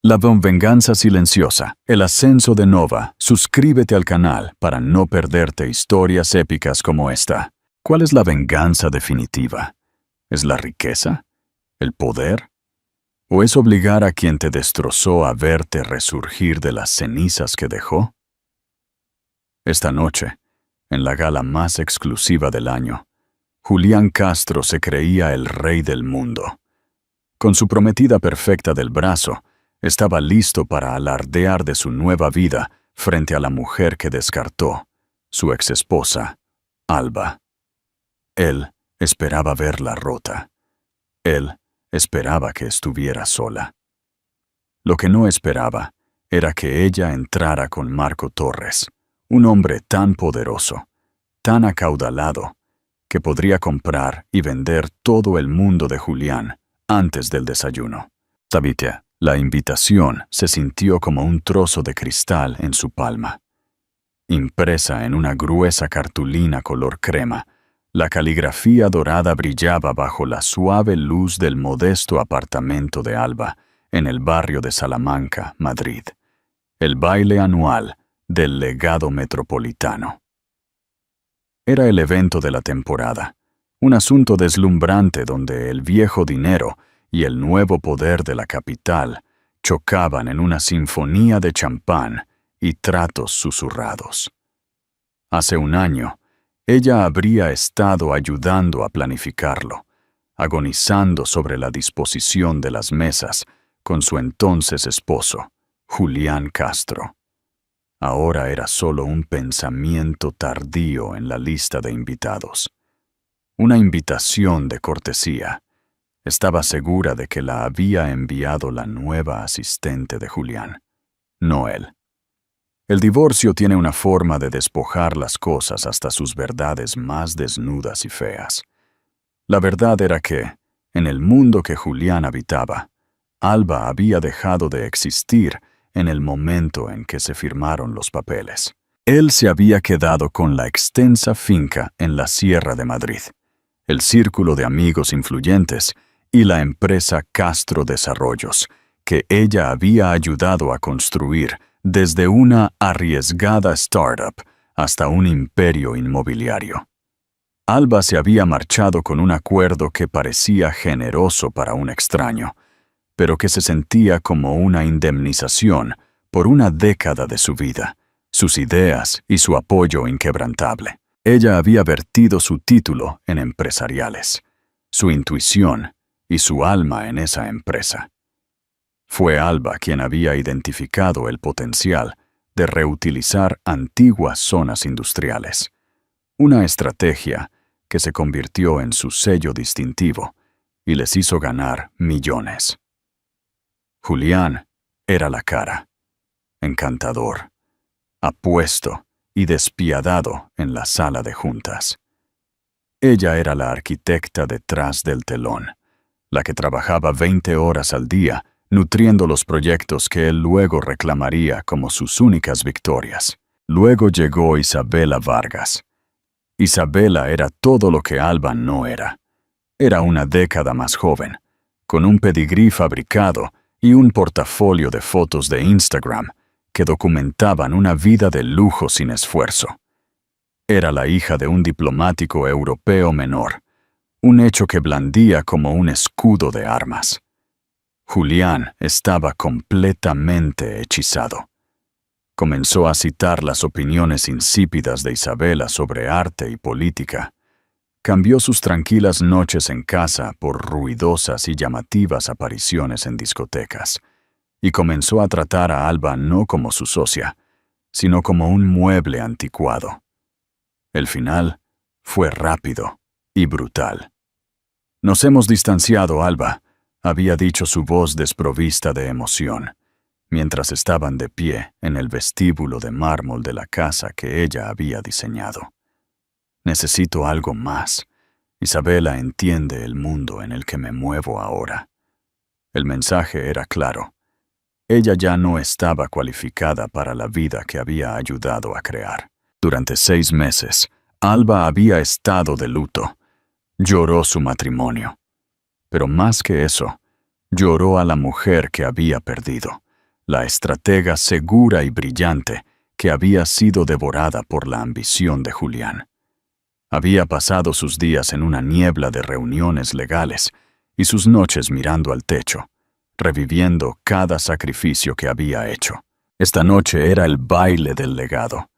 La venganza silenciosa, el ascenso de Nova. Suscríbete al canal para no perderte historias épicas como esta. ¿Cuál es la venganza definitiva? ¿Es la riqueza? ¿El poder? ¿O es obligar a quien te destrozó a verte resurgir de las cenizas que dejó? Esta noche, en la gala más exclusiva del año, Julián Castro se creía el rey del mundo. Con su prometida perfecta del brazo, estaba listo para alardear de su nueva vida frente a la mujer que descartó, su exesposa, Alba. Él esperaba verla rota. Él esperaba que estuviera sola. Lo que no esperaba era que ella entrara con Marco Torres, un hombre tan poderoso, tan acaudalado, que podría comprar y vender todo el mundo de Julián antes del desayuno. Tabitia. La invitación se sintió como un trozo de cristal en su palma. Impresa en una gruesa cartulina color crema, la caligrafía dorada brillaba bajo la suave luz del modesto apartamento de Alba, en el barrio de Salamanca, Madrid. El baile anual del legado metropolitano. Era el evento de la temporada, un asunto deslumbrante donde el viejo dinero y el nuevo poder de la capital chocaban en una sinfonía de champán y tratos susurrados. Hace un año, ella habría estado ayudando a planificarlo, agonizando sobre la disposición de las mesas con su entonces esposo, Julián Castro. Ahora era solo un pensamiento tardío en la lista de invitados. Una invitación de cortesía. Estaba segura de que la había enviado la nueva asistente de Julián, no él. El divorcio tiene una forma de despojar las cosas hasta sus verdades más desnudas y feas. La verdad era que, en el mundo que Julián habitaba, Alba había dejado de existir en el momento en que se firmaron los papeles. Él se había quedado con la extensa finca en la Sierra de Madrid, el círculo de amigos influyentes y la empresa Castro Desarrollos, que ella había ayudado a construir desde una arriesgada startup hasta un imperio inmobiliario. Alba se había marchado con un acuerdo que parecía generoso para un extraño, pero que se sentía como una indemnización por una década de su vida, sus ideas y su apoyo inquebrantable. Ella había vertido su título en empresariales, su intuición y su alma en esa empresa. Fue Alba quien había identificado el potencial de reutilizar antiguas zonas industriales, una estrategia que se convirtió en su sello distintivo y les hizo ganar millones. Julián era la cara, encantador, apuesto y despiadado en la sala de juntas. Ella era la arquitecta detrás del telón, la que trabajaba 20 horas al día, nutriendo los proyectos que él luego reclamaría como sus únicas victorias. Luego llegó Isabela Vargas. Isabela era todo lo que Alba no era. Era una década más joven, con un pedigrí fabricado y un portafolio de fotos de Instagram que documentaban una vida de lujo sin esfuerzo. Era la hija de un diplomático europeo menor, un hecho que blandía como un escudo de armas. Julián estaba completamente hechizado. Comenzó a citar las opiniones insípidas de Isabela sobre arte y política. Cambió sus tranquilas noches en casa por ruidosas y llamativas apariciones en discotecas, y comenzó a tratar a Alba no como su socia, sino como un mueble anticuado. El final fue rápido y brutal. «Nos hemos distanciado, Alba», había dicho su voz desprovista de emoción, mientras estaban de pie en el vestíbulo de mármol de la casa que ella había diseñado. «Necesito algo más. Isabela entiende el mundo en el que me muevo ahora». El mensaje era claro. Ella ya no estaba cualificada para la vida que había ayudado a crear. Durante 6 meses, Alba había estado de luto. Lloró su matrimonio. Pero más que eso, lloró a la mujer que había perdido, la estratega segura y brillante que había sido devorada por la ambición de Julián. Había pasado sus días en una niebla de reuniones legales y sus noches mirando al techo, reviviendo cada sacrificio que había hecho. Esta noche era el baile del legado.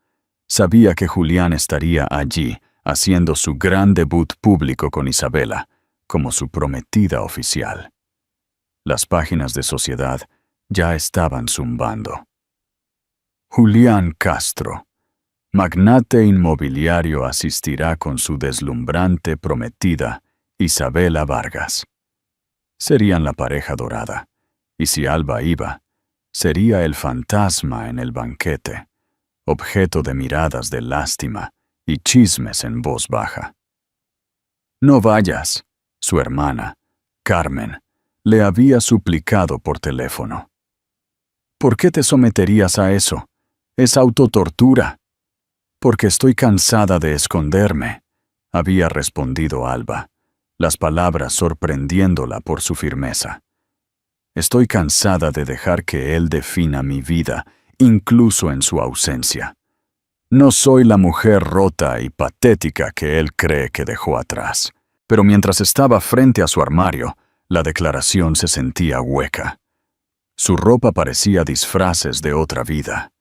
Sabía que Julián estaría allí, haciendo su gran debut público con Isabela, como su prometida oficial. Las páginas de Sociedad ya estaban zumbando. Julián Castro, magnate inmobiliario, asistirá con su deslumbrante prometida Isabela Vargas. Serían la pareja dorada, y si Alba iba, sería el fantasma en el banquete, objeto de miradas de lástima y chismes en voz baja. «No vayas», su hermana, Carmen, le había suplicado por teléfono. «¿Por qué te someterías a eso? Es autotortura». «Porque estoy cansada de esconderme», había respondido Alba, las palabras sorprendiéndola por su firmeza. «Estoy cansada de dejar que él defina mi vida, incluso en su ausencia. No soy la mujer rota y patética que él cree que dejó atrás». Pero mientras estaba frente a su armario, la declaración se sentía hueca. Su ropa parecía disfraces de otra vida.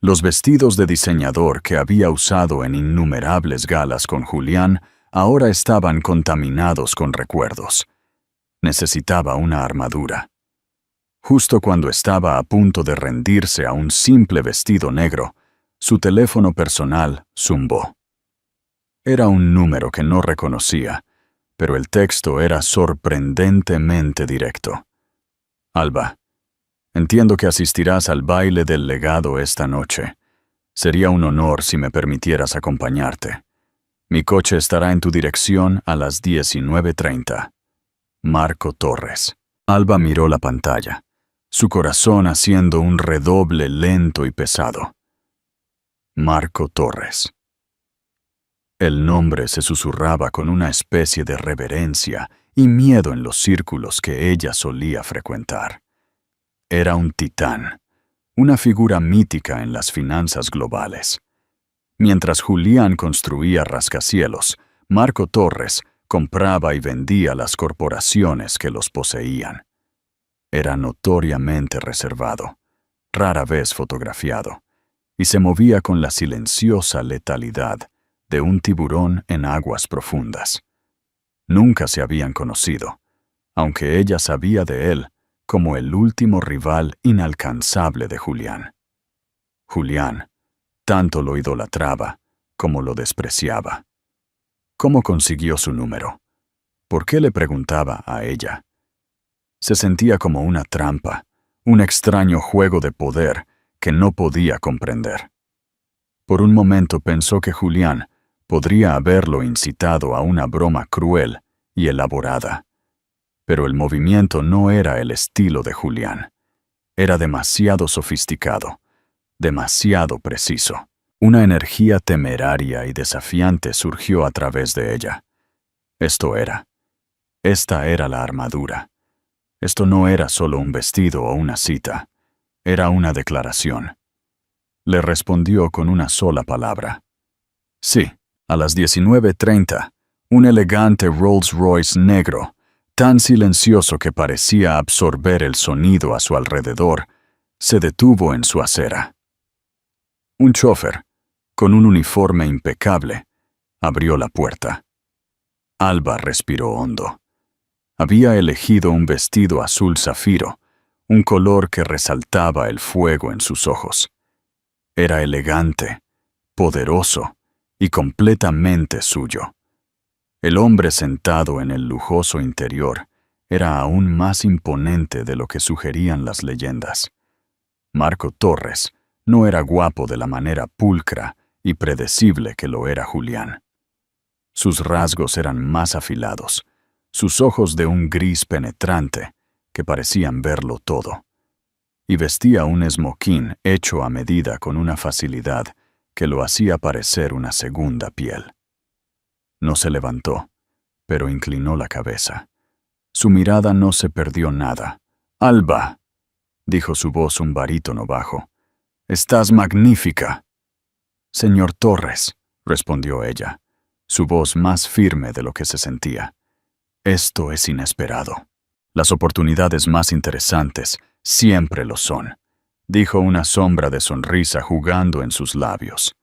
Los vestidos de diseñador que había usado en innumerables galas con Julián ahora estaban contaminados con recuerdos. Necesitaba una armadura. Justo cuando estaba a punto de rendirse a un simple vestido negro, su teléfono personal zumbó. Era un número que no reconocía, pero el texto era sorprendentemente directo. «Alba, entiendo que asistirás al baile del legado esta noche. Sería un honor si me permitieras acompañarte. Mi coche estará en tu dirección a las 19:30. Marco Torres». Alba miró la pantalla, su corazón haciendo un redoble lento y pesado. Marco Torres. El nombre se susurraba con una especie de reverencia y miedo en los círculos que ella solía frecuentar. Era un titán, una figura mítica en las finanzas globales. Mientras Julián construía rascacielos, Marco Torres compraba y vendía las corporaciones que los poseían. Era notoriamente reservado, rara vez fotografiado, y se movía con la silenciosa letalidad de un tiburón en aguas profundas. Nunca se habían conocido, aunque ella sabía de él como el último rival inalcanzable de Julián. Julián tanto lo idolatraba como lo despreciaba. ¿Cómo consiguió su número? ¿Por qué le preguntaba a ella? Se sentía como una trampa, un extraño juego de poder que no podía comprender. Por un momento pensó que Julián podría haberlo incitado a una broma cruel y elaborada. Pero el movimiento no era el estilo de Julián. Era demasiado sofisticado, demasiado preciso. Una energía temeraria y desafiante surgió a través de ella. Esta era la armadura. Esto no era solo un vestido o una cita, era una declaración. Le respondió con una sola palabra. Sí. A las 19:30, un elegante Rolls-Royce negro, tan silencioso que parecía absorber el sonido a su alrededor, se detuvo en su acera. Un chófer, con un uniforme impecable, abrió la puerta. Alba respiró hondo. Había elegido un vestido azul zafiro, un color que resaltaba el fuego en sus ojos. Era elegante, poderoso y completamente suyo. El hombre sentado en el lujoso interior era aún más imponente de lo que sugerían las leyendas. Marco Torres no era guapo de la manera pulcra y predecible que lo era Julián. Sus rasgos eran más afilados, sus ojos de un gris penetrante que parecían verlo todo. Y vestía un esmoquín hecho a medida con una facilidad que lo hacía parecer una segunda piel. No se levantó, pero inclinó la cabeza. Su mirada no se perdió nada. «Alba», dijo su voz un barítono bajo. «Estás magnífica». «Señor Torres», respondió ella, su voz más firme de lo que se sentía. «Esto es inesperado. Las oportunidades más interesantes siempre lo son», dijo una sombra de sonrisa jugando en sus labios.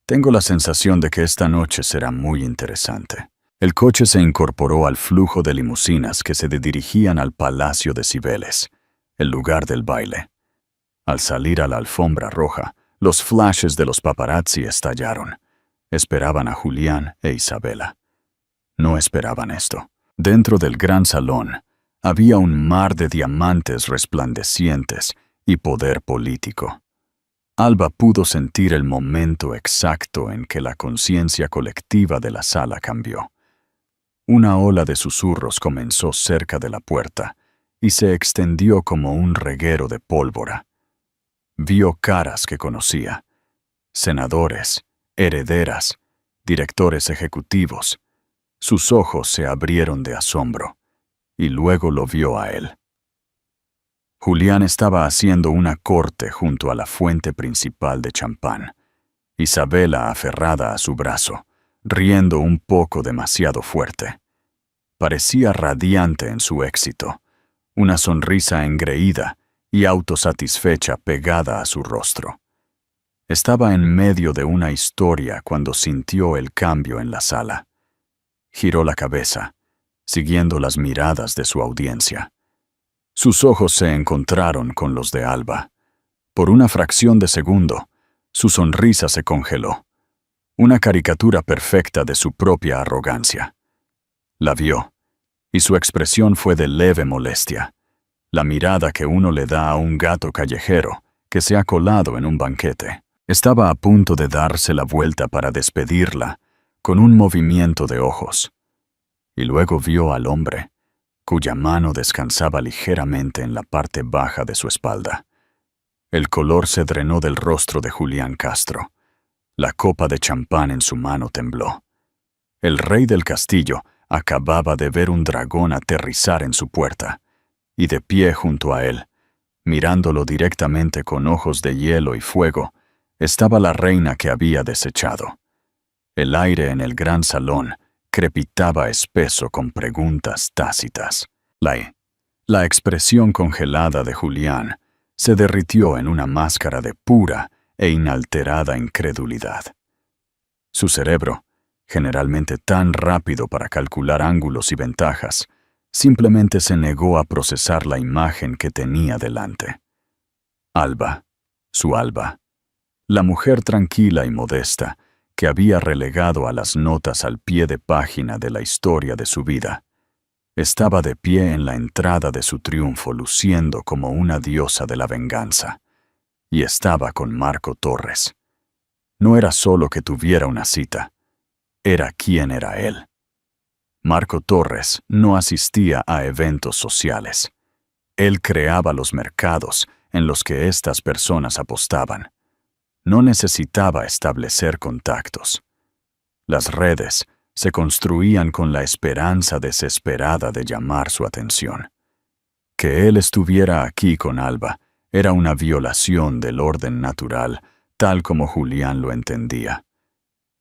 «Tengo la sensación de que esta noche será muy interesante». El coche se incorporó al flujo de limusinas que se dirigían al Palacio de Cibeles, el lugar del baile. Al salir a la alfombra roja, los flashes de los paparazzi estallaron. Esperaban a Julián e Isabela. No esperaban esto. Dentro del gran salón había un mar de diamantes resplandecientes y poder político. Alba pudo sentir el momento exacto en que la conciencia colectiva de la sala cambió. Una ola de susurros comenzó cerca de la puerta y se extendió como un reguero de pólvora. Vio caras que conocía: senadores, herederas, directores ejecutivos. Sus ojos se abrieron de asombro, y luego lo vio a él. Julián estaba haciendo una corte junto a la fuente principal de champán, Isabela aferrada a su brazo, riendo un poco demasiado fuerte. Parecía radiante en su éxito, una sonrisa engreída y autosatisfecha pegada a su rostro. Estaba en medio de una historia cuando sintió el cambio en la sala. Giró la cabeza, siguiendo las miradas de su audiencia. Sus ojos se encontraron con los de Alba. Por una fracción de segundo, su sonrisa se congeló, una caricatura perfecta de su propia arrogancia. La vio, y su expresión fue de leve molestia, la mirada que uno le da a un gato callejero que se ha colado en un banquete. Estaba a punto de darse la vuelta para despedirla con un movimiento de ojos, y luego vio al hombre, cuya mano descansaba ligeramente en la parte baja de su espalda. El color se drenó del rostro de Julián Castro. La copa de champán en su mano tembló. El rey del castillo acababa de ver un dragón aterrizar en su puerta, y de pie junto a él, mirándolo directamente con ojos de hielo y fuego, estaba la reina que había desechado. El aire en el gran salón crepitaba espeso con preguntas tácitas. La expresión congelada de Julián se derritió en una máscara de pura e inalterada incredulidad. Su cerebro, generalmente tan rápido para calcular ángulos y ventajas, simplemente se negó a procesar la imagen que tenía delante. Alba, su Alba, la mujer tranquila y modesta que había relegado a las notas al pie de página de la historia de su vida, estaba de pie en la entrada de su triunfo luciendo como una diosa de la venganza, y estaba con Marco Torres. No era solo que tuviera una cita, era quién era él. Marco Torres no asistía a eventos sociales. Él creaba los mercados en los que estas personas apostaban. No necesitaba establecer contactos. Las redes se construían con la esperanza desesperada de llamar su atención. Que él estuviera aquí con Alba era una violación del orden natural, tal como Julián lo entendía.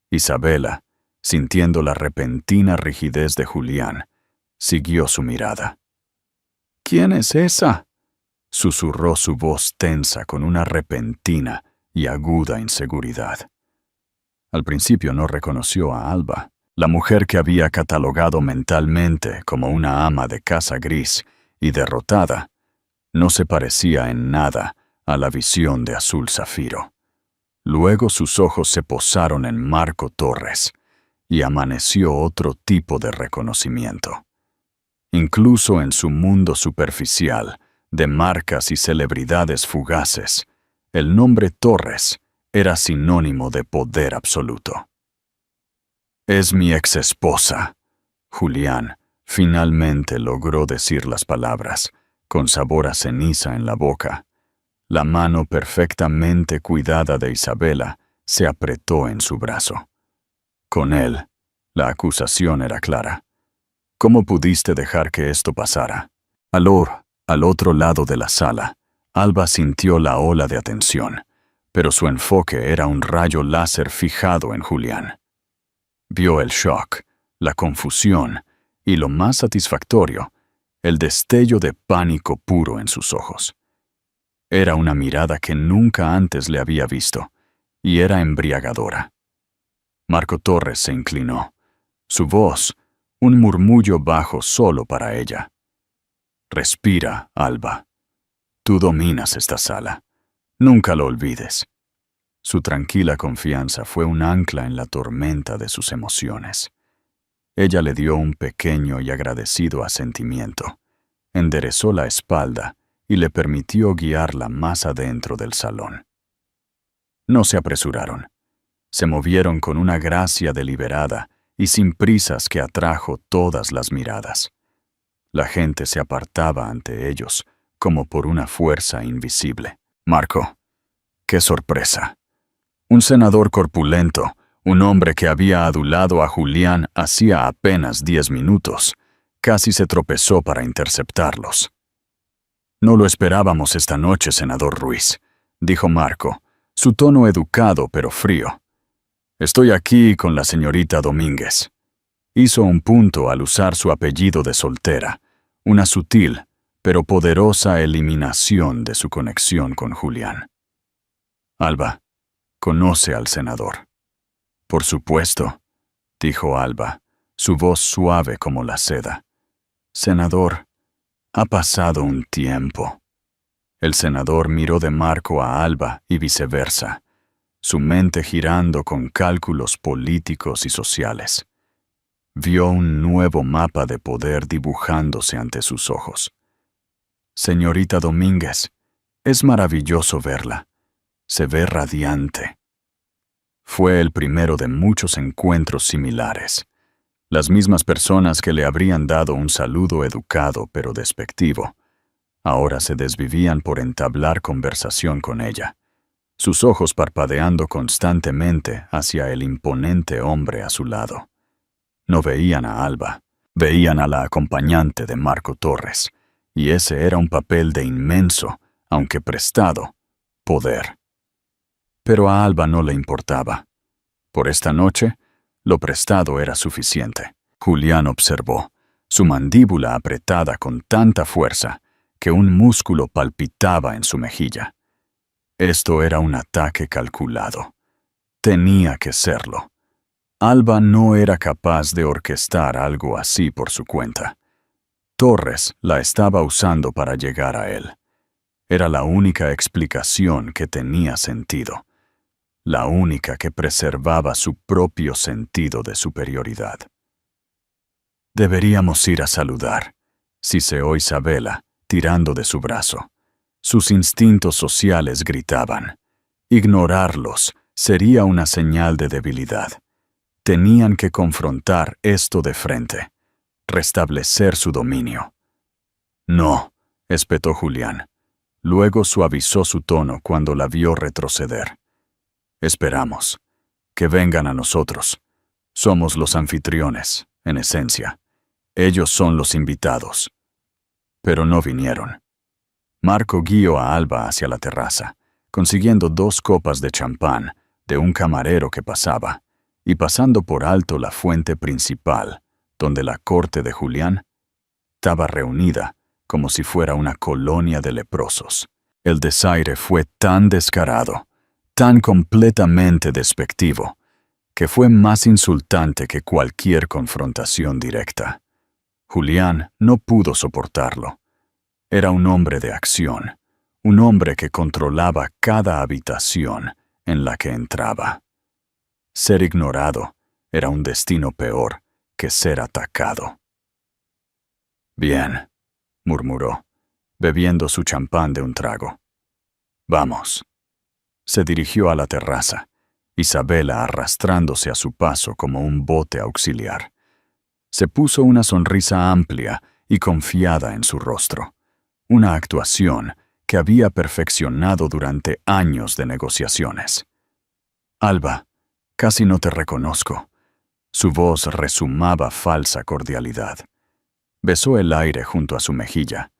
Isabela, sintiendo la repentina rigidez de Julián, siguió su mirada. «¿Quién es esa?», susurró su voz tensa con una repentina y aguda inseguridad. Al principio no reconoció a Alba, la mujer que había catalogado mentalmente como una ama de casa gris y derrotada. No se parecía en nada a la visión de azul zafiro. Luego sus ojos se posaron en Marco Torres, y amaneció otro tipo de reconocimiento. Incluso en su mundo superficial, de marcas y celebridades fugaces, el nombre Torres era sinónimo de poder absoluto. «Es mi exesposa», Julián finalmente logró decir las palabras, con sabor a ceniza en la boca. La mano perfectamente cuidada de Isabela se apretó en su brazo. Con él, la acusación era clara. «¿Cómo pudiste dejar que esto pasara?». Al otro lado de la sala, Alba sintió la ola de atención, pero su enfoque era un rayo láser fijado en Julián. Vio el shock, la confusión y, lo más satisfactorio, el destello de pánico puro en sus ojos. Era una mirada que nunca antes le había visto, y era embriagadora. Marco Torres se inclinó. Su voz, un murmullo bajo solo para ella. Respira, Alba. Tú dominas esta sala. Nunca lo olvides. Su tranquila confianza fue un ancla en la tormenta de sus emociones. Ella le dio un pequeño y agradecido asentimiento, enderezó la espalda y le permitió guiarla más adentro del salón. No se apresuraron. Se movieron con una gracia deliberada y sin prisas que atrajo todas las miradas. La gente se apartaba ante ellos, como por una fuerza invisible. Marco, qué sorpresa. Un senador corpulento, un hombre que había adulado a Julián hacía apenas 10 minutos, casi se tropezó para interceptarlos. No lo esperábamos esta noche, senador Ruiz, dijo Marco, su tono educado pero frío. Estoy aquí con la señorita Domínguez. Hizo un punto al usar su apellido de soltera, una sutil pero poderosa eliminación de su conexión con Julián. Alba, conoce al senador. Por supuesto, dijo Alba, su voz suave como la seda. Senador, ha pasado un tiempo. El senador miró de Marco a Alba y viceversa, su mente girando con cálculos políticos y sociales. Vio un nuevo mapa de poder dibujándose ante sus ojos. Señorita Domínguez, es maravilloso verla. Se ve radiante. Fue el primero de muchos encuentros similares. Las mismas personas que le habrían dado un saludo educado pero despectivo, ahora se desvivían por entablar conversación con ella, sus ojos parpadeando constantemente hacia el imponente hombre a su lado. No veían a Alba, veían a la acompañante de Marco Torres, y ese era un papel de inmenso, aunque prestado, poder. Pero a Alba no le importaba. Por esta noche, lo prestado era suficiente. Julián observó, su mandíbula apretada con tanta fuerza que un músculo palpitaba en su mejilla. Esto era un ataque calculado. Tenía que serlo. Alba no era capaz de orquestar algo así por su cuenta. Torres la estaba usando para llegar a él. Era la única explicación que tenía sentido. La única que preservaba su propio sentido de superioridad. Deberíamos ir a saludar, siseó Isabela, tirando de su brazo. Sus instintos sociales gritaban. Ignorarlos sería una señal de debilidad. Tenían que confrontar esto de frente, restablecer su dominio. No, espetó Julián. Luego suavizó su tono cuando la vio retroceder. Esperamos. Que vengan a nosotros. Somos los anfitriones, en esencia. Ellos son los invitados. Pero no vinieron. Marco guió a Alba hacia la terraza, consiguiendo 2 copas de champán de un camarero que pasaba, y pasando por alto la fuente principal, donde la corte de Julián estaba reunida como si fuera una colonia de leprosos. El desaire fue tan descarado, tan completamente despectivo, que fue más insultante que cualquier confrontación directa. Julián no pudo soportarlo. Era un hombre de acción, un hombre que controlaba cada habitación en la que entraba. Ser ignorado era un destino peor que ser atacado. Bien, murmuró, bebiendo su champán de un trago. Vamos. Se dirigió a la terraza, Isabela arrastrándose a su paso como un bote auxiliar. Se puso una sonrisa amplia y confiada en su rostro, una actuación que había perfeccionado durante años de negociaciones. Alba, casi no te reconozco. Su voz rezumaba falsa cordialidad. Besó el aire junto a su mejilla,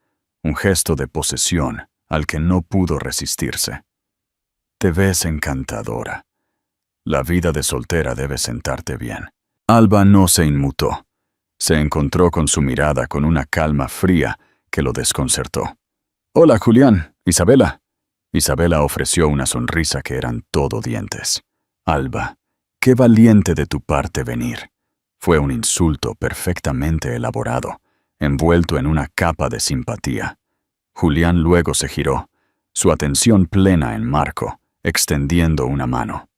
un gesto de posesión al que no pudo resistirse. Te ves encantadora. La vida de soltera debe sentarte bien. Alba no se inmutó. Se encontró con su mirada con una calma fría que lo desconcertó. «Hola, Julián. Isabela». Isabela ofreció una sonrisa que eran todo dientes. «Alba, qué valiente de tu parte venir». Fue un insulto perfectamente elaborado, envuelto en una capa de simpatía. Julián luego se giró, su atención plena en Marco, extendiendo una mano.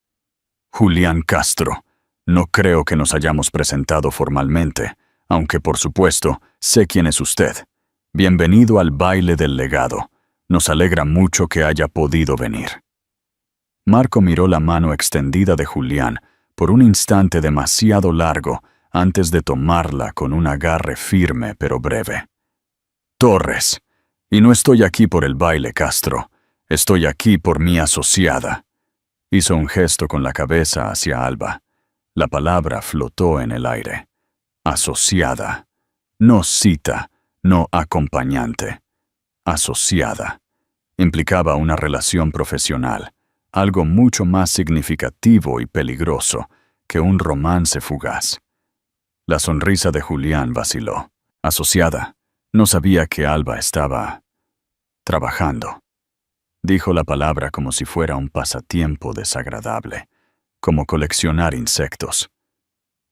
«Julián Castro, no creo que nos hayamos presentado formalmente, aunque por supuesto sé quién es usted. Bienvenido al baile del legado. Nos alegra mucho que haya podido venir». Marco miró la mano extendida de Julián por un instante demasiado largo antes de tomarla con un agarre firme pero breve. «Torres, y no estoy aquí por el baile, Castro. Estoy aquí por mi asociada». Hizo un gesto con la cabeza hacia Alba. La palabra flotó en el aire. Asociada. No cita, no acompañante. Asociada. Implicaba una relación profesional, algo mucho más significativo y peligroso que un romance fugaz. La sonrisa de Julián vaciló. Asociada. No sabía que Alba estaba trabajando. Dijo la palabra como si fuera un pasatiempo desagradable, como coleccionar insectos.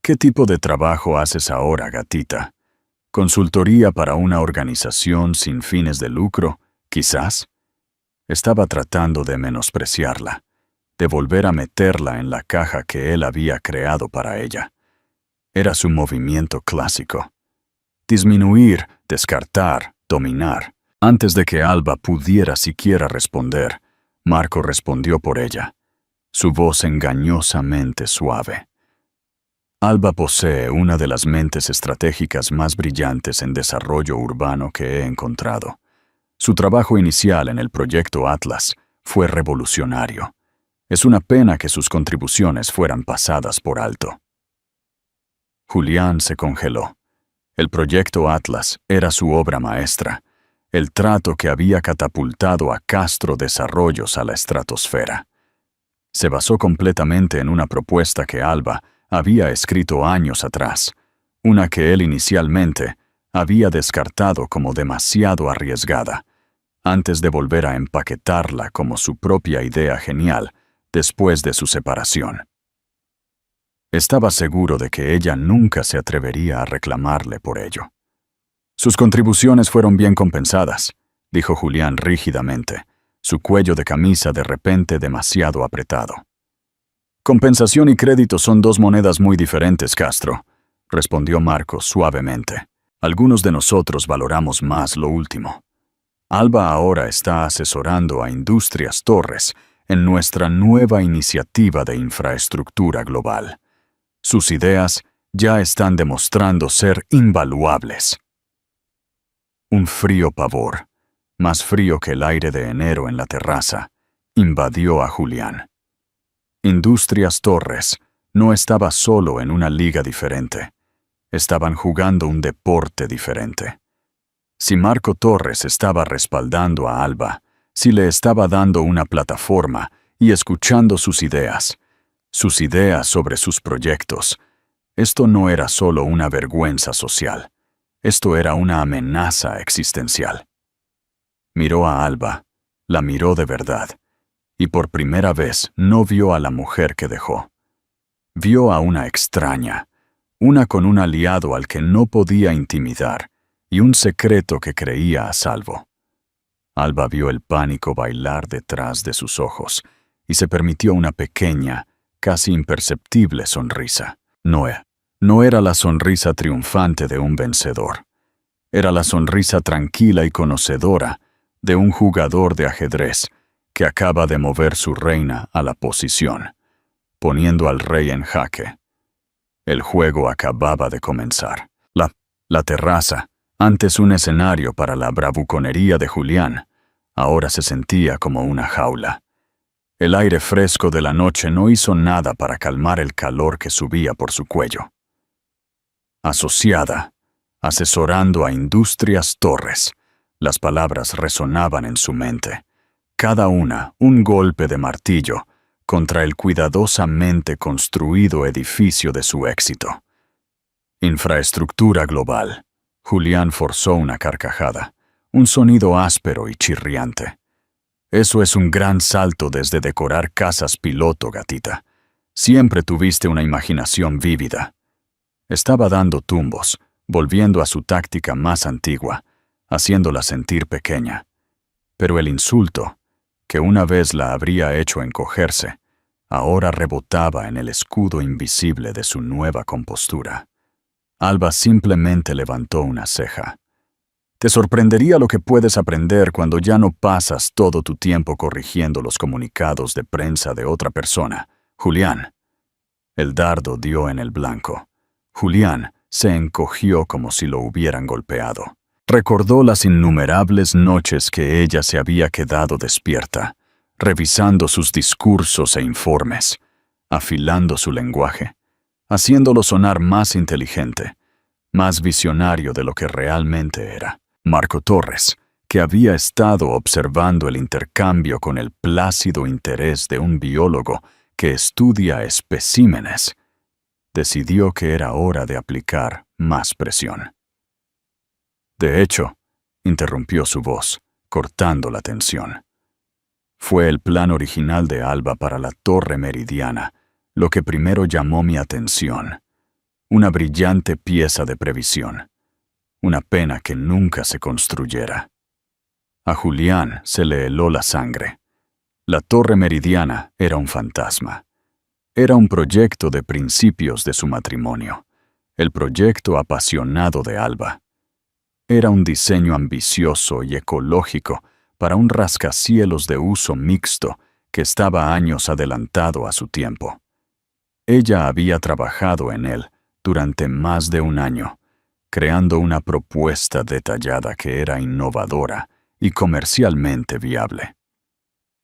«¿Qué tipo de trabajo haces ahora, gatita? ¿Consultoría para una organización sin fines de lucro, quizás?» Estaba tratando de menospreciarla, de volver a meterla en la caja que él había creado para ella. Era su movimiento clásico. Disminuir, descartar, dominar. Antes de que Alba pudiera siquiera responder, Marco respondió por ella, su voz engañosamente suave. «Alba posee una de las mentes estratégicas más brillantes en desarrollo urbano que he encontrado. Su trabajo inicial en el proyecto Atlas fue revolucionario. Es una pena que sus contribuciones fueran pasadas por alto». Julián se congeló. El proyecto Atlas era su obra maestra, el trato que había catapultado a Castro Desarrollos a la estratosfera. Se basó completamente en una propuesta que Alba había escrito años atrás, una que él inicialmente había descartado como demasiado arriesgada, antes de volver a empaquetarla como su propia idea genial después de su separación. Estaba seguro de que ella nunca se atrevería a reclamarle por ello. «Sus contribuciones fueron bien compensadas», dijo Julián rígidamente, su cuello de camisa de repente demasiado apretado. «Compensación y crédito son dos monedas muy diferentes, Castro», respondió Marco suavemente. «Algunos de nosotros valoramos más lo último. Alba ahora está asesorando a Industrias Torres en nuestra nueva iniciativa de infraestructura global. Sus ideas ya están demostrando ser invaluables». Un frío pavor, más frío que el aire de enero en la terraza, invadió a Julián. Industrias Torres no estaba solo en una liga diferente. Estaban jugando un deporte diferente. Si Marco Torres estaba respaldando a Alba, si le estaba dando una plataforma y escuchando sus ideas sobre sus proyectos, esto no era solo una vergüenza social. Esto era una amenaza existencial. Miró a Alba, la miró de verdad, y por primera vez no vio a la mujer que dejó. Vio a una extraña, una con un aliado al que no podía intimidar y un secreto que creía a salvo. Alba vio el pánico bailar detrás de sus ojos y se permitió una pequeña, casi imperceptible sonrisa. No era la sonrisa triunfante de un vencedor. Era la sonrisa tranquila y conocedora de un jugador de ajedrez que acaba de mover su reina a la posición, poniendo al rey en jaque. El juego acababa de comenzar. La terraza, antes un escenario para la bravuconería de Julián, ahora se sentía como una jaula. El aire fresco de la noche no hizo nada para calmar el calor que subía por su cuello. Asociada, asesorando a Industrias Torres, Las palabras resonaban en su mente, cada una un golpe de martillo contra el cuidadosamente construido edificio de su éxito. Infraestructura global. Julián forzó una carcajada, un sonido áspero y chirriante. Eso es un gran salto desde decorar casas piloto, gatita. Siempre tuviste una imaginación vívida. Estaba dando tumbos, volviendo a su táctica más antigua, haciéndola sentir pequeña. Pero el insulto, que una vez la habría hecho encogerse, ahora rebotaba en el escudo invisible de su nueva compostura. Alba simplemente levantó una ceja. Te sorprendería lo que puedes aprender cuando ya no pasas todo tu tiempo corrigiendo los comunicados de prensa de otra persona, Julián. El dardo dio en el blanco. Julián se encogió como si lo hubieran golpeado. Recordó las innumerables noches que ella se había quedado despierta, revisando sus discursos e informes, afilando su lenguaje, haciéndolo sonar más inteligente, más visionario de lo que realmente era. Marco Torres, que había estado observando el intercambio con el plácido interés de un biólogo que estudia especímenes, decidió que era hora de aplicar más presión. De hecho, interrumpió su voz, cortando la tensión. Fue el plan original de Alba para la Torre Meridiana lo que primero llamó mi atención. Una brillante pieza de previsión. Una pena que nunca se construyera. A Julián se le heló la sangre. La Torre Meridiana era un fantasma. Era un proyecto de principios de su matrimonio, el proyecto apasionado de Alba. Era un diseño ambicioso y ecológico para un rascacielos de uso mixto que estaba años adelantado a su tiempo. Ella había trabajado en él durante más de un año, creando una propuesta detallada que era innovadora y comercialmente viable.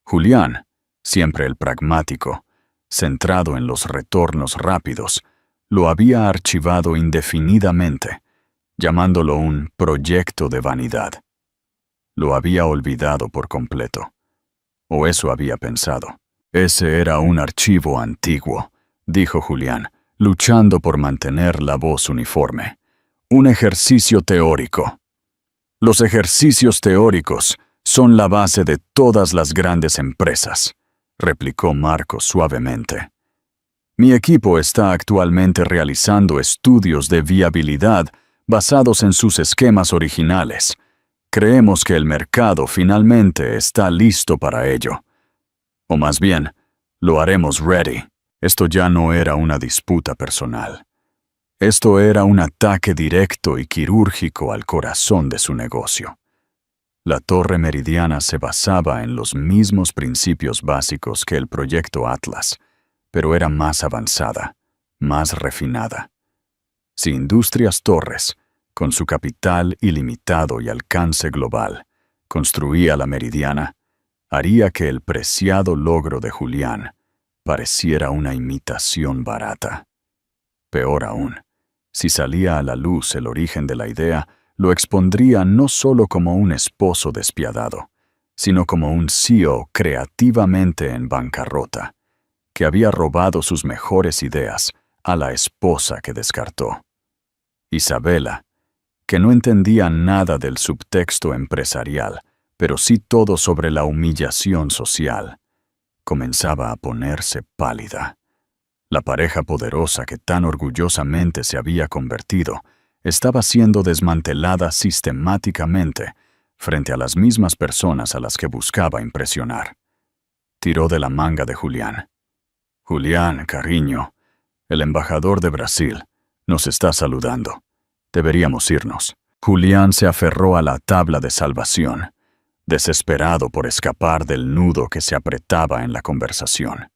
Julián, siempre el pragmático, centrado en los retornos rápidos, lo había archivado indefinidamente, llamándolo un proyecto de vanidad. Lo había olvidado por completo. O eso había pensado. Ese era un archivo antiguo, dijo Julián, luchando por mantener la voz uniforme. Un ejercicio teórico. Los ejercicios teóricos son la base de todas las grandes empresas, replicó Marco suavemente. Mi equipo está actualmente realizando estudios de viabilidad basados en sus esquemas originales. Creemos que el mercado finalmente está listo para ello. O más bien, lo haremos ready. Esto ya no era una disputa personal. Esto era un ataque directo y quirúrgico al corazón de su negocio. La Torre Meridiana se basaba en los mismos principios básicos que el proyecto Atlas, pero era más avanzada, más refinada. Si Industrias Torres, con su capital ilimitado y alcance global, construía la Meridiana, haría que el preciado logro de Julián pareciera una imitación barata. Peor aún, si salía a la luz el origen de la idea, lo expondría no solo como un esposo despiadado, sino como un CEO creativamente en bancarrota, que había robado sus mejores ideas a la esposa que descartó. Isabela, que no entendía nada del subtexto empresarial, pero sí todo sobre la humillación social, comenzaba a ponerse pálida. La pareja poderosa que tan orgullosamente se había convertido estaba siendo desmantelada sistemáticamente frente a las mismas personas a las que buscaba impresionar. Tiró de la manga de Julián. Julián, cariño, el embajador de Brasil, nos está saludando. Deberíamos irnos. Julián se aferró a la tabla de salvación, desesperado por escapar del nudo que se apretaba en la conversación.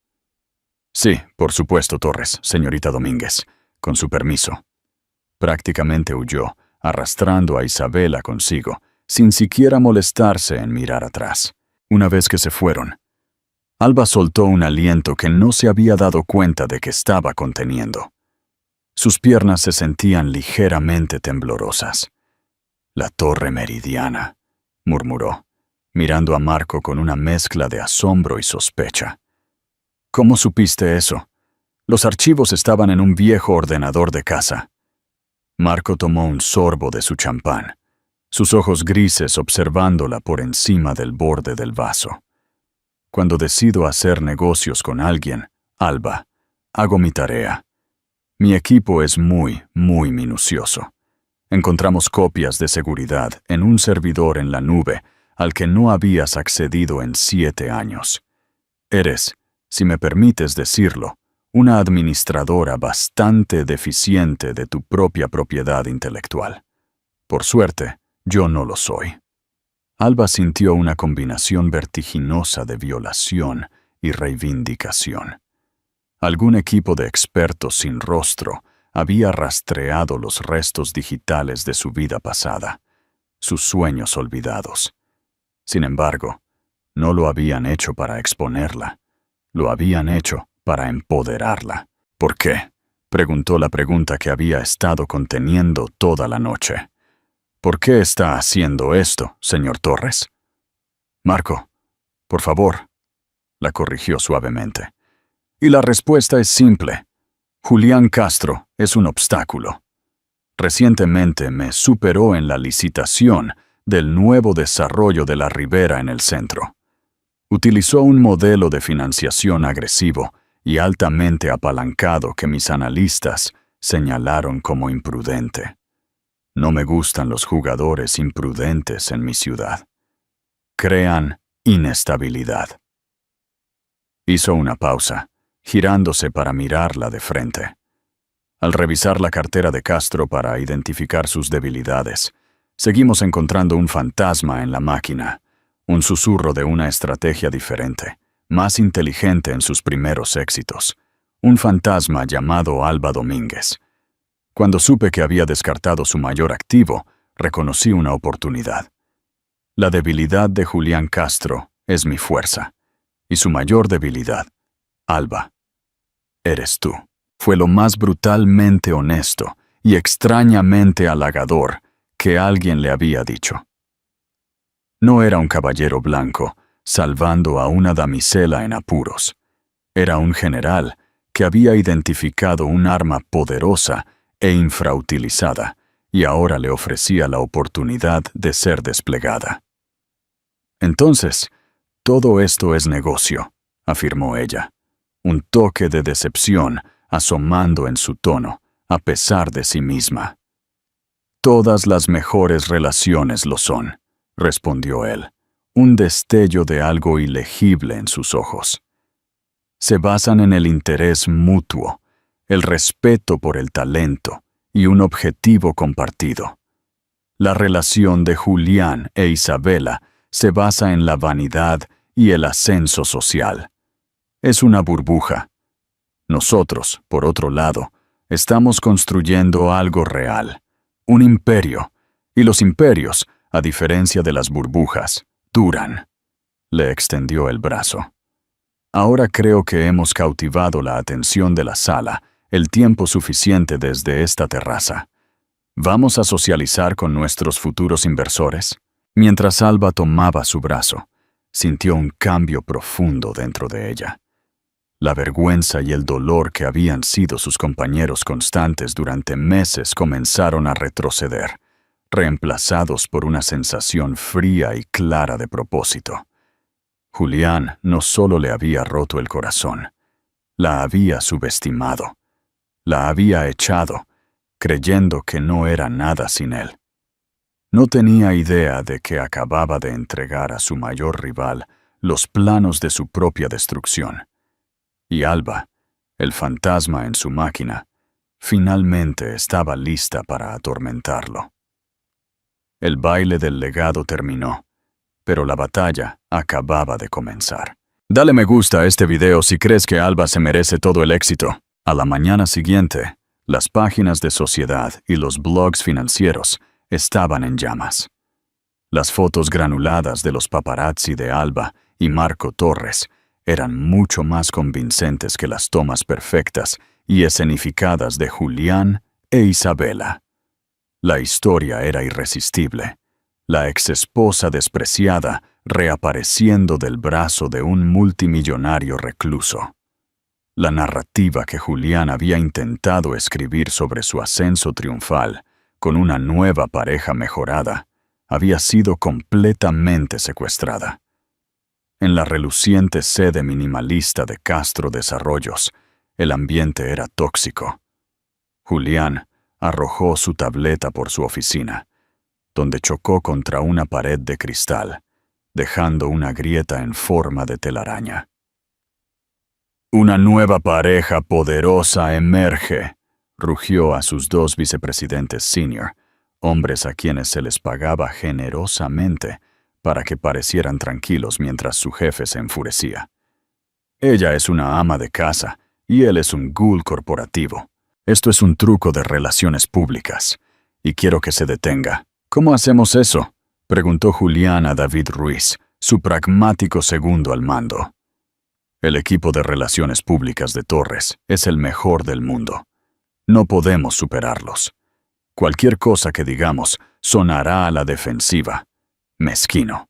Sí, por supuesto, Torres, señorita Domínguez, con su permiso. Prácticamente huyó, arrastrando a Isabela consigo, sin siquiera molestarse en mirar atrás. Una vez que se fueron, Alba soltó un aliento que no se había dado cuenta de que estaba conteniendo. Sus piernas se sentían ligeramente temblorosas. La Torre Meridiana, murmuró, mirando a Marco con una mezcla de asombro y sospecha. ¿Cómo supiste eso? Los archivos estaban en un viejo ordenador de casa. Marco tomó un sorbo de su champán, sus ojos grises observándola por encima del borde del vaso. Cuando decido hacer negocios con alguien, Alba, hago mi tarea. Mi equipo es muy minucioso. Encontramos copias de seguridad en un servidor en la nube al que no habías accedido en 7 años. Eres, si me permites decirlo, una administradora bastante deficiente de tu propia propiedad intelectual. Por suerte, yo no lo soy. Alba sintió una combinación vertiginosa de violación y reivindicación. Algún equipo de expertos sin rostro había rastreado los restos digitales de su vida pasada, sus sueños olvidados. Sin embargo, no lo habían hecho para exponerla, lo habían hecho para empoderarla. ¿Por qué? Preguntó la pregunta que había estado conteniendo toda la noche. ¿Por qué está haciendo esto, señor Torres? Marco, por favor, la corrigió suavemente. Y la respuesta es simple. Julián Castro es un obstáculo. Recientemente me superó en la licitación del nuevo desarrollo de la ribera en el centro. Utilizó un modelo de financiación agresivo y altamente apalancado que mis analistas señalaron como imprudente. No me gustan los jugadores imprudentes en mi ciudad. Crean inestabilidad. Hizo una pausa, girándose para mirarla de frente. Al revisar la cartera de Castro para identificar sus debilidades, seguimos encontrando un fantasma en la máquina, un susurro de una estrategia diferente, más inteligente en sus primeros éxitos, un fantasma llamado Alba Domínguez. Cuando supe que había descartado su mayor activo, reconocí una oportunidad. La debilidad de Julián Castro es mi fuerza, y su mayor debilidad, Alba, eres tú. Fue lo más brutalmente honesto y extrañamente halagador que alguien le había dicho. No era un caballero blanco salvando a una damisela en apuros. Era un general que había identificado un arma poderosa e infrautilizada y ahora le ofrecía la oportunidad de ser desplegada. Entonces, todo esto es negocio, afirmó ella, un toque de decepción asomando en su tono, a pesar de sí misma. Todas las mejores relaciones lo son, respondió él, un destello de algo ilegible en sus ojos. Se basan en el interés mutuo, el respeto por el talento y un objetivo compartido. La relación de Julián e Isabela se basa en la vanidad y el ascenso social. Es una burbuja. Nosotros, por otro lado, estamos construyendo algo real, un imperio, y los imperios, a diferencia de las burbujas, duran. Le extendió el brazo. Ahora creo que hemos cautivado la atención de la sala el tiempo suficiente desde esta terraza. ¿Vamos a socializar con nuestros futuros inversores? Mientras Alba tomaba su brazo, sintió un cambio profundo dentro de ella. La vergüenza y el dolor que habían sido sus compañeros constantes durante meses comenzaron a retroceder, reemplazados por una sensación fría y clara de propósito. Julián no solo le había roto el corazón, la había subestimado, la había echado, creyendo que no era nada sin él. No tenía idea de que acababa de entregar a su mayor rival los planos de su propia destrucción. Y Alba, el fantasma en su máquina, finalmente estaba lista para atormentarlo. El baile del legado terminó, pero la batalla acababa de comenzar. Dale me gusta a este video si crees que Alba se merece todo el éxito. A la mañana siguiente, las páginas de Sociedad y los blogs financieros estaban en llamas. Las fotos granuladas de los paparazzi de Alba y Marco Torres eran mucho más convincentes que las tomas perfectas y escenificadas de Julián e Isabela. La historia era irresistible. la exesposa despreciada reapareciendo del brazo de un multimillonario recluso. La narrativa que Julián había intentado escribir sobre su ascenso triunfal, con una nueva pareja mejorada, había sido completamente secuestrada. En la reluciente sede minimalista de Castro Desarrollos, el ambiente era tóxico. Julián arrojó su tableta por su oficina, donde chocó contra una pared de cristal, dejando una grieta en forma de telaraña. «Una nueva pareja poderosa emerge», rugió a sus dos vicepresidentes senior, hombres a quienes se les pagaba generosamente para que parecieran tranquilos mientras su jefe se enfurecía. «Ella es una ama de casa y él es un ghoul corporativo. Esto es un truco de relaciones públicas, y quiero que se detenga». «¿Cómo hacemos eso?», preguntó Julián a David Ruiz, su pragmático segundo al mando. «El equipo de relaciones públicas de Torres es el mejor del mundo. No podemos superarlos. Cualquier cosa que digamos sonará a la defensiva. Mezquino».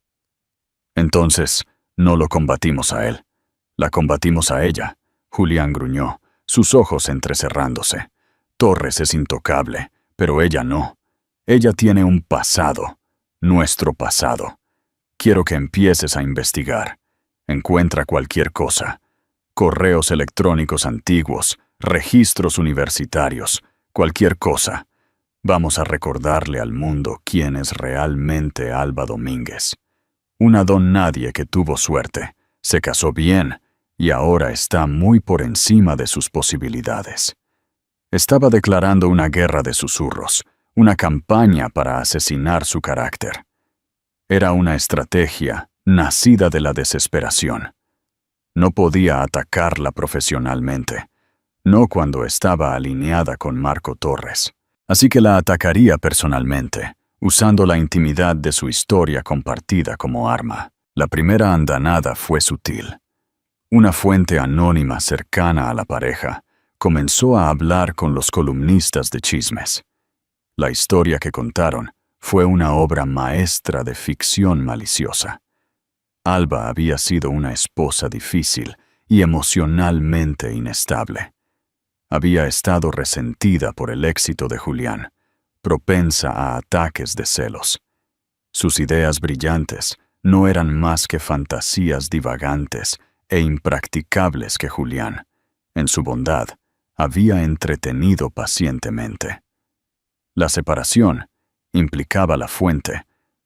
«Entonces, no lo combatimos a él. La combatimos a ella», Julián gruñó, sus ojos entrecerrándose. «Torres es intocable, pero ella no. Ella tiene un pasado, nuestro pasado. Quiero que empieces a investigar. Encuentra cualquier cosa. Correos electrónicos antiguos, registros universitarios, cualquier cosa. Vamos a recordarle al mundo quién es realmente Alba Domínguez. Una don nadie que tuvo suerte, se casó bien y ahora está muy por encima de sus posibilidades». Estaba declarando una guerra de susurros, una campaña para asesinar su carácter. Era una estrategia nacida de la desesperación. No podía atacarla profesionalmente, no cuando estaba alineada con Marco Torres. Así que la atacaría personalmente, usando la intimidad de su historia compartida como arma. La primera andanada fue sutil. Una fuente anónima cercana a la pareja comenzó a hablar con los columnistas de chismes. La historia que contaron fue una obra maestra de ficción maliciosa. Alba había sido una esposa difícil y emocionalmente inestable. Había estado resentida por el éxito de Julián, propensa a ataques de celos. Sus ideas brillantes no eran más que fantasías divagantes e impracticables que Julián, en su bondad, había entretenido pacientemente. La separación, implicaba la fuente,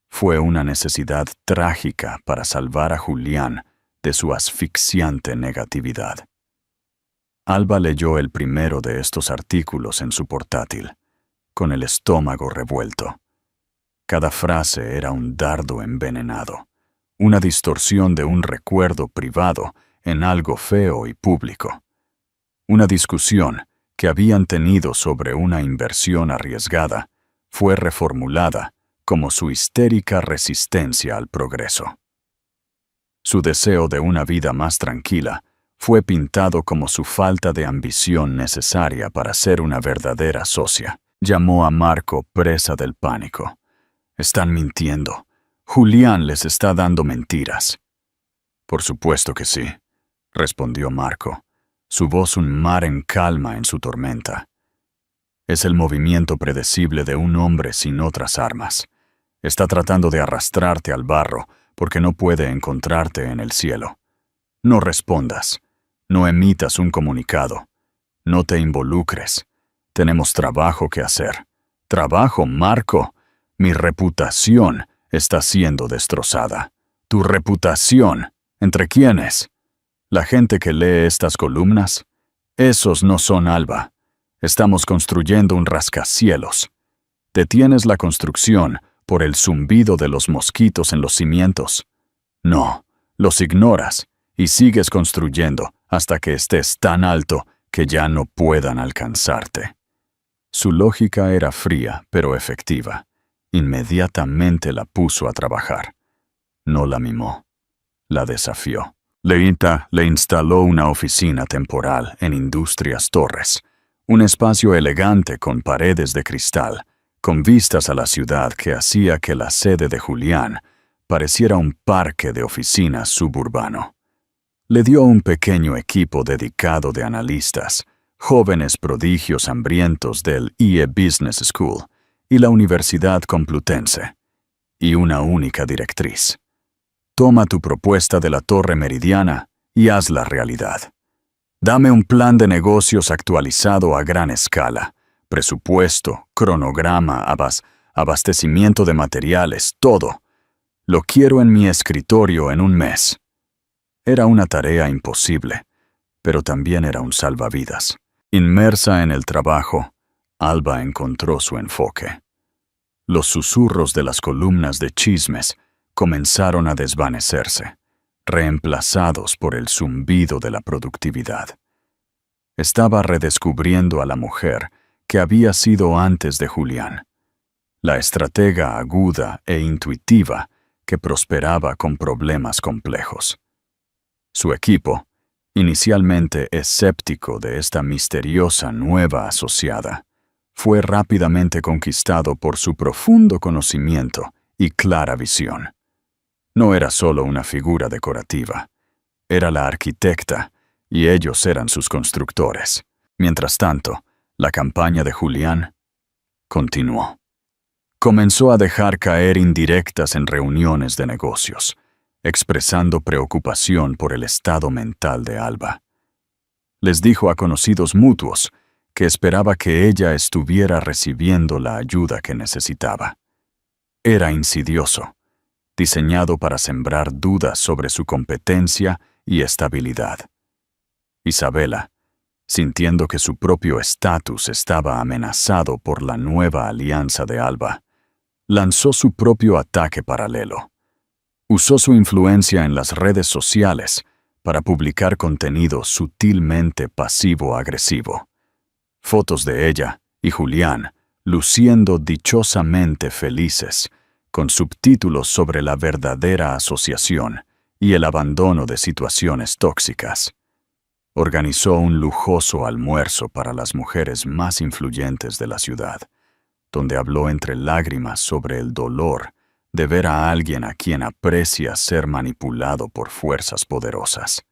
fue una necesidad trágica para salvar a Julián de su asfixiante negatividad. Alba leyó el primero de estos artículos en su portátil, con el estómago revuelto. Cada frase era un dardo envenenado, una distorsión de un recuerdo privado en algo feo y público. Una discusión que habían tenido sobre una inversión arriesgada fue reformulada como su histérica resistencia al progreso. Su deseo de una vida más tranquila fue pintado como su falta de ambición necesaria para ser una verdadera socia. Llamó a Marco presa del pánico. «Están mintiendo. Julián les está dando mentiras». «Por supuesto que sí», respondió Marco, su voz un mar en calma en su tormenta. «Es el movimiento predecible de un hombre sin otras armas. Está tratando de arrastrarte al barro porque no puede encontrarte en el cielo. No respondas. No emitas un comunicado. No te involucres. Tenemos trabajo que hacer». «¿Trabajo, Marco? Mi reputación está siendo destrozada». «¿Tu reputación? ¿Entre quiénes? ¿La gente que lee estas columnas? Esos no son Alba. Estamos construyendo un rascacielos. Detienes la construcción por el zumbido de los mosquitos en los cimientos. No, los ignoras y sigues construyendo hasta que estés tan alto que ya no puedan alcanzarte». Su lógica era fría, pero efectiva. Inmediatamente la puso a trabajar. No la mimó. La desafió. Le instaló una oficina temporal en Industrias Torres, un espacio elegante con paredes de cristal, con vistas a la ciudad que hacía que la sede de Julián pareciera un parque de oficinas suburbano. Le dio un pequeño equipo dedicado de analistas, jóvenes prodigios hambrientos del IE Business School y la Universidad Complutense, y una única directriz. Toma tu propuesta de la Torre Meridiana y hazla realidad. Dame un plan de negocios actualizado a gran escala, presupuesto, cronograma, abastecimiento de materiales, todo. Lo quiero en mi escritorio en un mes. Era una tarea imposible, pero también era un salvavidas. Inmersa en el trabajo, Alba encontró su enfoque. Los susurros de las columnas de chismes comenzaron a desvanecerse, reemplazados por el zumbido de la productividad. Estaba redescubriendo a la mujer que había sido antes de Julián, la estratega aguda e intuitiva que prosperaba con problemas complejos. Su equipo, inicialmente escéptico de esta misteriosa nueva asociada, fue rápidamente conquistado por su profundo conocimiento y clara visión. No era solo una figura decorativa, era la arquitecta y ellos eran sus constructores. Mientras tanto, la campaña de Julián continuó. Comenzó a dejar caer indirectas en reuniones de negocios, expresando preocupación por el estado mental de Alba. Les dijo a conocidos mutuos que esperaba que ella estuviera recibiendo la ayuda que necesitaba. Era insidioso, diseñado para sembrar dudas sobre su competencia y estabilidad. Isabela, sintiendo que su propio estatus estaba amenazado por la nueva alianza de Alba, lanzó su propio ataque paralelo. Usó su influencia en las redes sociales para publicar contenido sutilmente pasivo-agresivo. Fotos de ella y Julián luciendo dichosamente felices, con subtítulos sobre la verdadera asociación y el abandono de situaciones tóxicas. Organizó un lujoso almuerzo para las mujeres más influyentes de la ciudad, donde habló entre lágrimas sobre el dolor de ver a alguien a quien aprecia ser manipulado por fuerzas poderosas.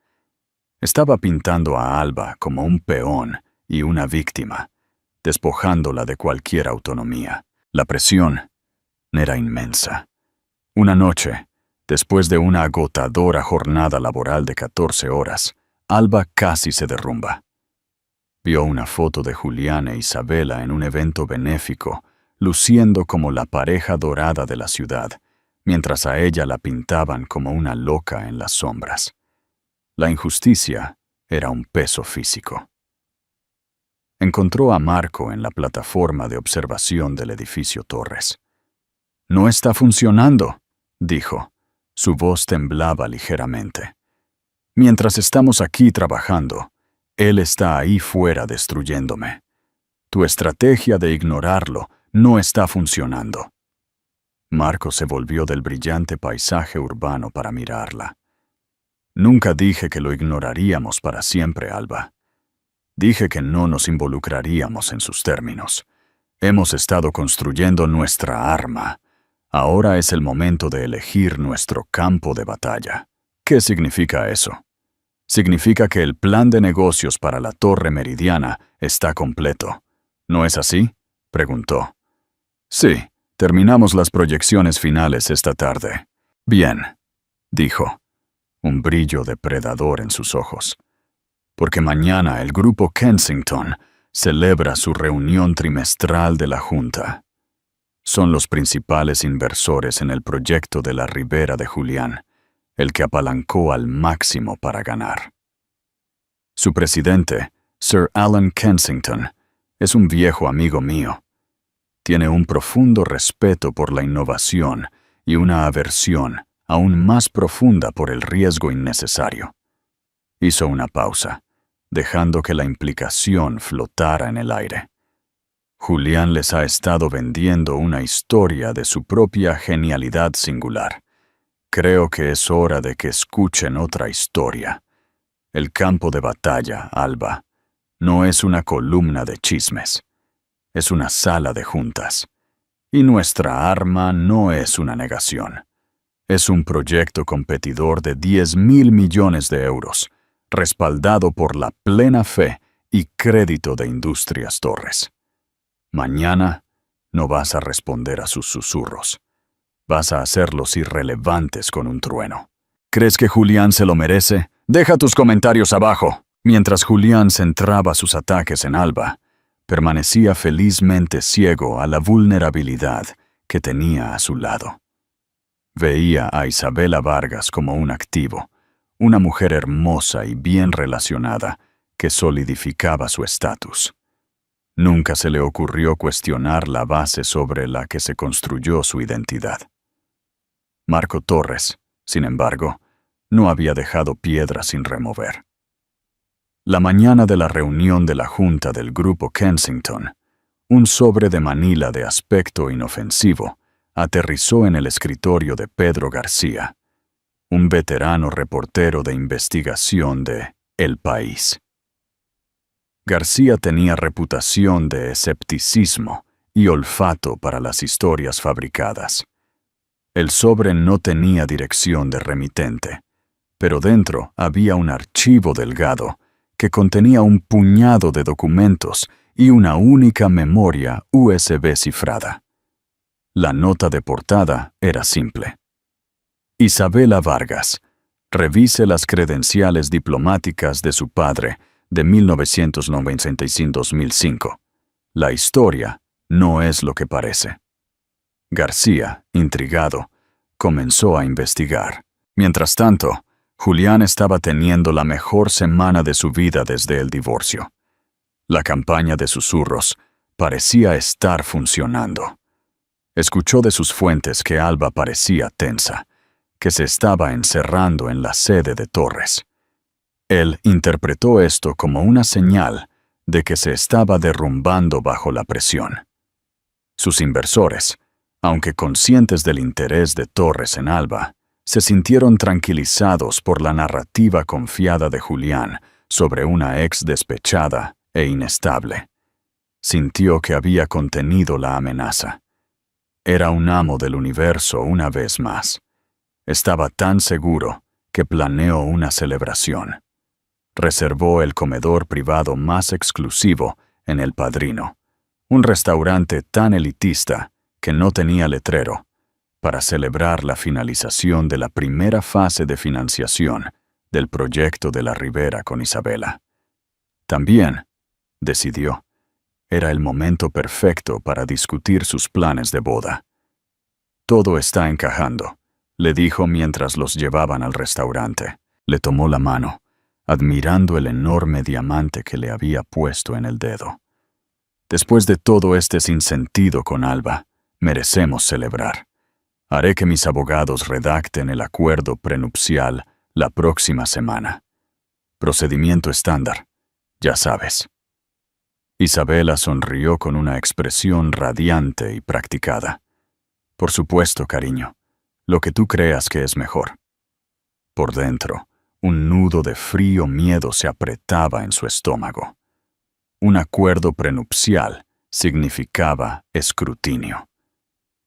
Estaba pintando a Alba como un peón y una víctima, despojándola de cualquier autonomía. La presión era inmensa. Una noche, después de una agotadora jornada laboral de 14 horas, Alba casi se derrumba. Vio una foto de Julián e Isabela en un evento benéfico, luciendo como la pareja dorada de la ciudad, mientras a ella la pintaban como una loca en las sombras. La injusticia era un peso físico. Encontró a Marco en la plataforma de observación del edificio Torres. «No está funcionando», dijo. Su voz temblaba ligeramente. «Mientras estamos aquí trabajando, él está ahí fuera destruyéndome. Tu estrategia de ignorarlo no está funcionando». Marco se volvió del brillante paisaje urbano para mirarla. «Nunca dije que lo ignoraríamos para siempre, Alba. Dije que no nos involucraríamos en sus términos. Hemos estado construyendo nuestra arma. Ahora es el momento de elegir nuestro campo de batalla». ¿Qué significa eso? Significa que el plan de negocios para la Torre Meridiana está completo. ¿No es así?, preguntó. «Sí, terminamos las proyecciones finales esta tarde». «Bien», dijo, un brillo depredador en sus ojos. «Porque mañana el grupo Kensington celebra su reunión trimestral de la Junta. Son los principales inversores en el proyecto de la Ribera de Julián, el que apalancó al máximo para ganar. Su presidente, Sir Alan Kensington, es un viejo amigo mío. Tiene un profundo respeto por la innovación y una aversión aún más profunda por el riesgo innecesario». Hizo una pausa, dejando que la implicación flotara en el aire. «Julián les ha estado vendiendo una historia de su propia genialidad singular. Creo que es hora de que escuchen otra historia. El campo de batalla, Alba, no es una columna de chismes. Es una sala de juntas. Y nuestra arma no es una negación. Es un proyecto competidor de 10.000 millones de euros, respaldado por la plena fe y crédito de Industrias Torres. Mañana no vas a responder a sus susurros. Vas a hacerlos irrelevantes con un trueno. ¿Crees que Julián se lo merece? Deja tus comentarios abajo. Mientras Julián centraba sus ataques en Alba, permanecía felizmente ciego a la vulnerabilidad que tenía a su lado. Veía a Isabela Vargas como un activo, una mujer hermosa y bien relacionada que solidificaba su estatus. Nunca se le ocurrió cuestionar la base sobre la que se construyó su identidad. Marco Torres, sin embargo, no había dejado piedra sin remover. La mañana de la reunión de la junta del Grupo Kensington, un sobre de Manila de aspecto inofensivo aterrizó en el escritorio de Pedro García, un veterano reportero de investigación de El País. García tenía reputación de escepticismo y olfato para las historias fabricadas. El sobre no tenía dirección de remitente, pero dentro había un archivo delgado que contenía un puñado de documentos y una única memoria USB cifrada. La nota de portada era simple. Isabela Vargas, revise las credenciales diplomáticas de su padre de 1995-2005. La historia no es lo que parece. García, intrigado, comenzó a investigar. Mientras tanto, Julián estaba teniendo la mejor semana de su vida desde el divorcio. La campaña de susurros parecía estar funcionando. Escuchó de sus fuentes que Alba parecía tensa, que se estaba encerrando en la sede de Torres. Él interpretó esto como una señal de que se estaba derrumbando bajo la presión. Sus inversores, aunque conscientes del interés de Torres en Alba, se sintieron tranquilizados por la narrativa confiada de Julián sobre una ex despechada e inestable. Sintió que había contenido la amenaza. Era un amo del universo una vez más. Estaba tan seguro que planeó una celebración. Reservó el comedor privado más exclusivo en El Padrino, un restaurante tan elitista que no tenía letrero, para celebrar la finalización de la primera fase de financiación del proyecto de la Ribera con Isabela. También, decidió, era el momento perfecto para discutir sus planes de boda. Todo está encajando, le dijo mientras los llevaban al restaurante. Le tomó la mano, admirando el enorme diamante que le había puesto en el dedo. Después de todo este sinsentido con Alba, merecemos celebrar. Haré que mis abogados redacten el acuerdo prenupcial la próxima semana. Procedimiento estándar, ya sabes. Isabela sonrió con una expresión radiante y practicada. Por supuesto, cariño, lo que tú creas que es mejor. Por dentro, un nudo de frío miedo se apretaba en su estómago. Un acuerdo prenupcial significaba escrutinio.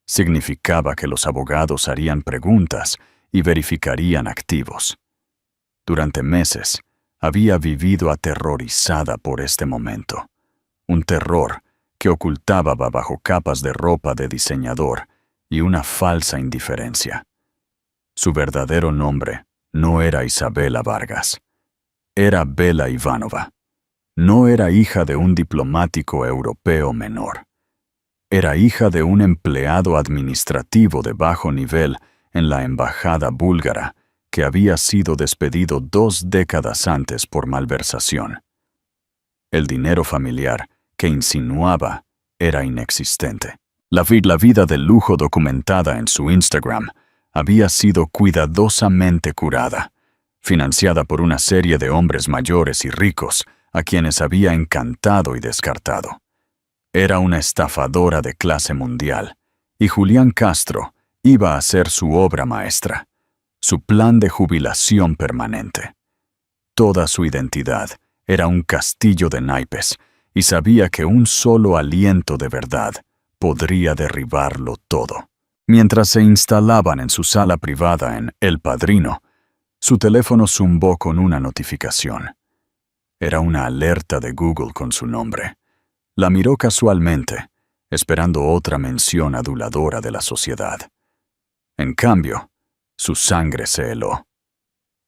Significaba que los abogados harían preguntas y verificarían activos. Durante meses, había vivido aterrorizada por este momento. Un terror que ocultaba bajo capas de ropa de diseñador y una falsa indiferencia. Su verdadero nombre no era Isabela Vargas. Era Bela Ivanova. No era hija de un diplomático europeo menor. Era hija de un empleado administrativo de bajo nivel en la embajada búlgara que había sido despedido 2 décadas antes por malversación. El dinero familiar que insinuaba era inexistente. La vida de lujo documentada en su Instagram había sido cuidadosamente curada, financiada por una serie de hombres mayores y ricos a quienes había encantado y descartado. Era una estafadora de clase mundial, y Julián Castro iba a ser su obra maestra, su plan de jubilación permanente. Toda su identidad era un castillo de naipes, y sabía que un solo aliento de verdad podría derribarlo todo. Mientras se instalaban en su sala privada en El Padrino, su teléfono zumbó con una notificación. Era una alerta de Google con su nombre. La miró casualmente, esperando otra mención aduladora de la sociedad. En cambio, su sangre se heló.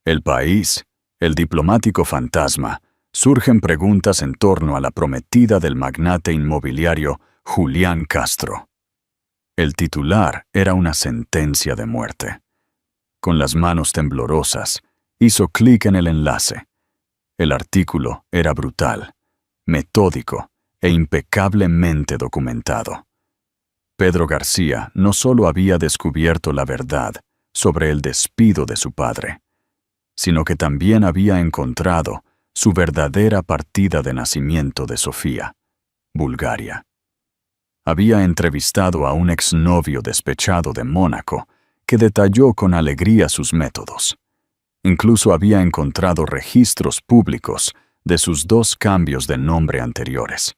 El país, el diplomático fantasma, surgen preguntas en torno a la prometida del magnate inmobiliario Julián Castro. El titular era una sentencia de muerte. Con las manos temblorosas, hizo clic en el enlace. El artículo era brutal, metódico e impecablemente documentado. Pedro García no solo había descubierto la verdad sobre el despido de su padre, sino que también había encontrado su verdadera partida de nacimiento de Sofía, Bulgaria. Había entrevistado a un exnovio despechado de Mónaco que detalló con alegría sus métodos. Incluso había encontrado registros públicos de sus 2 cambios de nombre anteriores.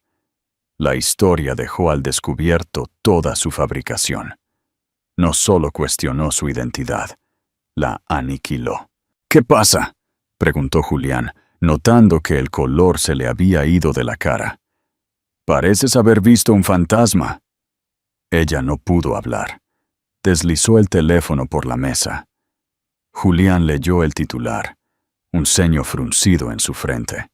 La historia dejó al descubierto toda su fabricación. No solo cuestionó su identidad, la aniquiló. «¿Qué pasa?», preguntó Julián, notando que el color se le había ido de la cara. «Pareces haber visto un fantasma». Ella no pudo hablar. Deslizó el teléfono por la mesa. Julián leyó el titular, un ceño fruncido en su frente.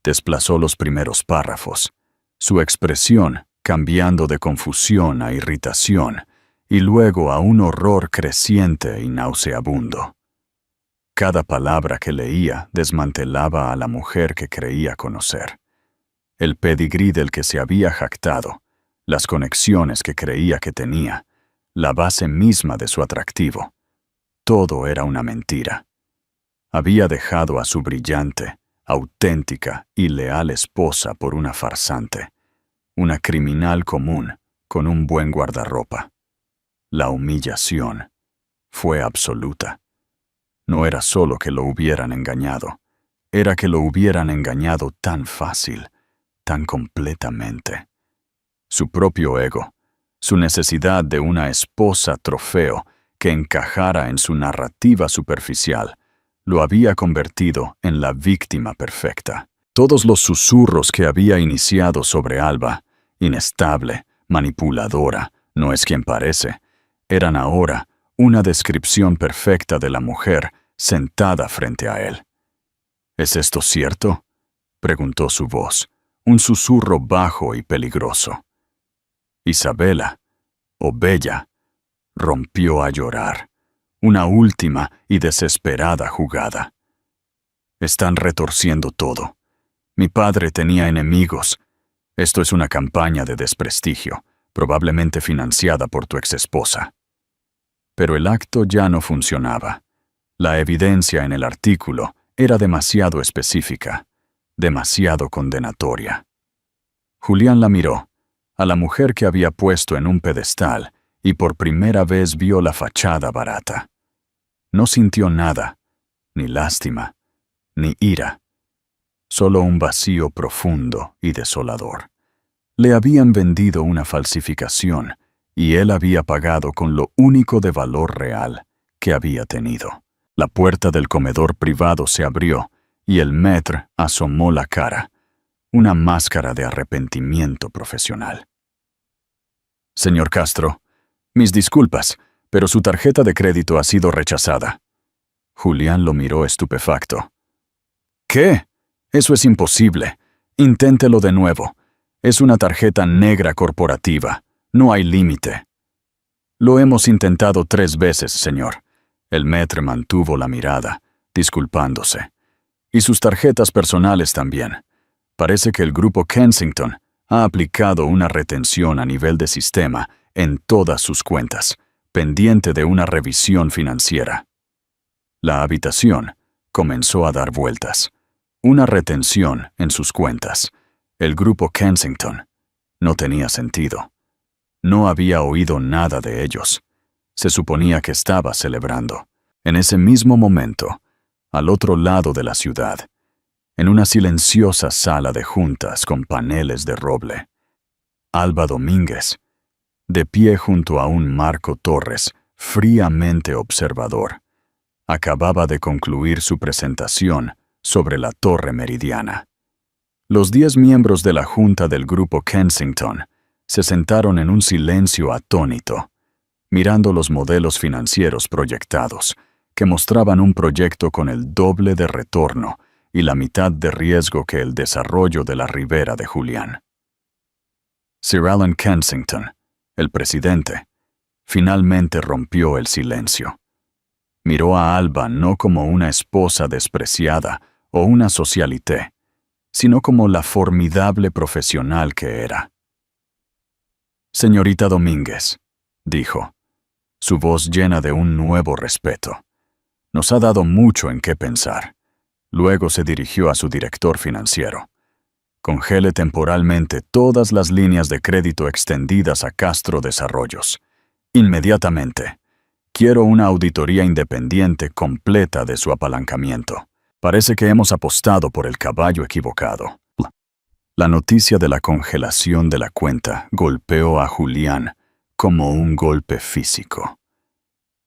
Desplazó los primeros párrafos, su expresión cambiando de confusión a irritación y luego a un horror creciente y nauseabundo. Cada palabra que leía desmantelaba a la mujer que creía conocer. El pedigrí del que se había jactado, las conexiones que creía que tenía, la base misma de su atractivo. Todo era una mentira. Había dejado a su brillante, auténtica y leal esposa por una farsante, una criminal común con un buen guardarropa. La humillación fue absoluta. No era solo que lo hubieran engañado, era que lo hubieran engañado tan fácil, tan completamente. Su propio ego, su necesidad de una esposa trofeo que encajara en su narrativa superficial, lo había convertido en la víctima perfecta. Todos los susurros que había iniciado sobre Alba, inestable, manipuladora, no es quien parece, eran ahora una descripción perfecta de la mujer sentada frente a él. ¿Es esto cierto?, preguntó su voz, un susurro bajo y peligroso. Isabela, o Bella, rompió a llorar. Una última y desesperada jugada. Están retorciendo todo. Mi padre tenía enemigos. Esto es una campaña de desprestigio, probablemente financiada por tu exesposa. Pero el acto ya no funcionaba. La evidencia en el artículo era demasiado específica, demasiado condenatoria. Julián la miró, a la mujer que había puesto en un pedestal, y por primera vez vio la fachada barata. No sintió nada, ni lástima, ni ira, solo un vacío profundo y desolador. Le habían vendido una falsificación, y él había pagado con lo único de valor real que había tenido. La puerta del comedor privado se abrió, y el maître asomó la cara, una máscara de arrepentimiento profesional. «Señor Castro, mis disculpas, pero su tarjeta de crédito ha sido rechazada». Julián lo miró estupefacto. «¿Qué? Eso es imposible. Inténtelo de nuevo. Es una tarjeta negra corporativa. No hay límite». «Lo hemos intentado 3 veces, señor». El maître mantuvo la mirada, disculpándose. «Y sus tarjetas personales también. Parece que el grupo Kensington ha aplicado una retención a nivel de sistema en todas sus cuentas, pendiente de una revisión financiera». La habitación comenzó a dar vueltas. Una retención en sus cuentas. El grupo Kensington. No tenía sentido. No había oído nada de ellos. Se suponía que estaba celebrando. En ese mismo momento, al otro lado de la ciudad, en una silenciosa sala de juntas con paneles de roble, Alba Domínguez, de pie junto a un Marco Torres, fríamente observador. Acababa de concluir su presentación sobre la Torre Meridiana. Los 10 miembros de la junta del grupo Kensington se sentaron en un silencio atónito, mirando los modelos financieros proyectados, que mostraban un proyecto con el doble de retorno y la mitad de riesgo que el desarrollo de la ribera de Julián. Sir Alan Kensington, el presidente, finalmente rompió el silencio. Miró a Alba no como una esposa despreciada o una socialité, sino como la formidable profesional que era. «Señorita Domínguez», dijo, su voz llena de un nuevo respeto. «Nos ha dado mucho en qué pensar». Luego se dirigió a su director financiero. «Congele temporalmente todas las líneas de crédito extendidas a Castro Desarrollos. Inmediatamente. Quiero una auditoría independiente completa de su apalancamiento. Parece que hemos apostado por el caballo equivocado». La noticia de la congelación de la cuenta golpeó a Julián como un golpe físico.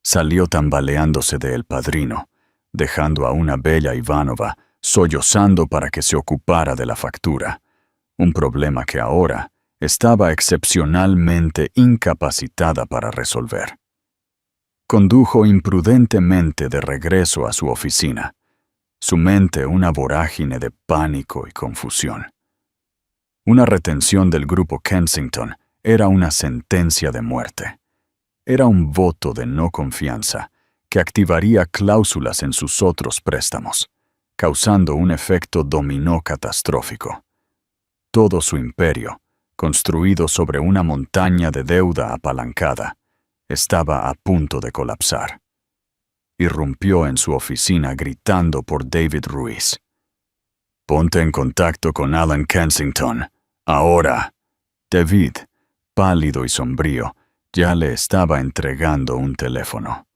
Salió tambaleándose de El Padrino, dejando a una bella Ivanova sollozando para que se ocupara de la factura, un problema que ahora estaba excepcionalmente incapacitada para resolver. Condujo imprudentemente de regreso a su oficina, su mente una vorágine de pánico y confusión. Una retención del grupo Kensington era una sentencia de muerte. Era un voto de no confianza que activaría cláusulas en sus otros préstamos, causando un efecto dominó catastrófico. Todo su imperio, construido sobre una montaña de deuda apalancada, estaba a punto de colapsar. Irrumpió en su oficina gritando por David Ruiz. «Ponte en contacto con Alan Kensington. Ahora». David, pálido y sombrío, ya le estaba entregando un teléfono.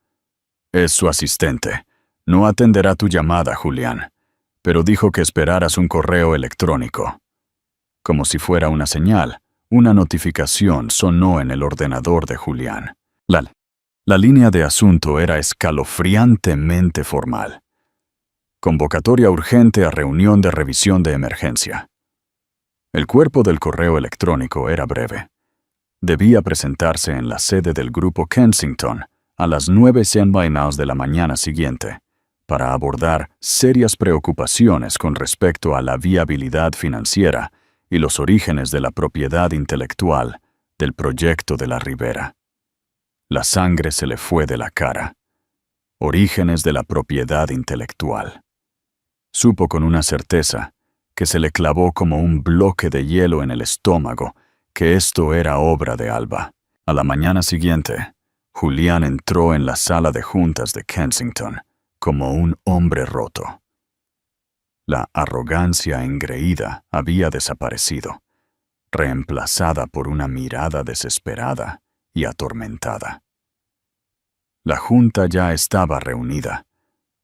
«Es su asistente. No atenderá tu llamada, Julián, pero dijo que esperaras un correo electrónico». Como si fuera una señal, una notificación sonó en el ordenador de Julián. La línea de asunto era escalofriantemente formal. «Convocatoria urgente a reunión de revisión de emergencia». El cuerpo del correo electrónico era breve. Debía presentarse en la sede del grupo Kensington a las 9:00 de la mañana siguiente, para abordar serias preocupaciones con respecto a la viabilidad financiera y los orígenes de la propiedad intelectual del proyecto de la ribera. La sangre se le fue de la cara. Orígenes de la propiedad intelectual. Supo con una certeza que se le clavó como un bloque de hielo en el estómago que esto era obra de Alba. A la mañana siguiente, Julián entró en la sala de juntas de Kensington como un hombre roto. La arrogancia engreída había desaparecido, reemplazada por una mirada desesperada y atormentada. La junta ya estaba reunida,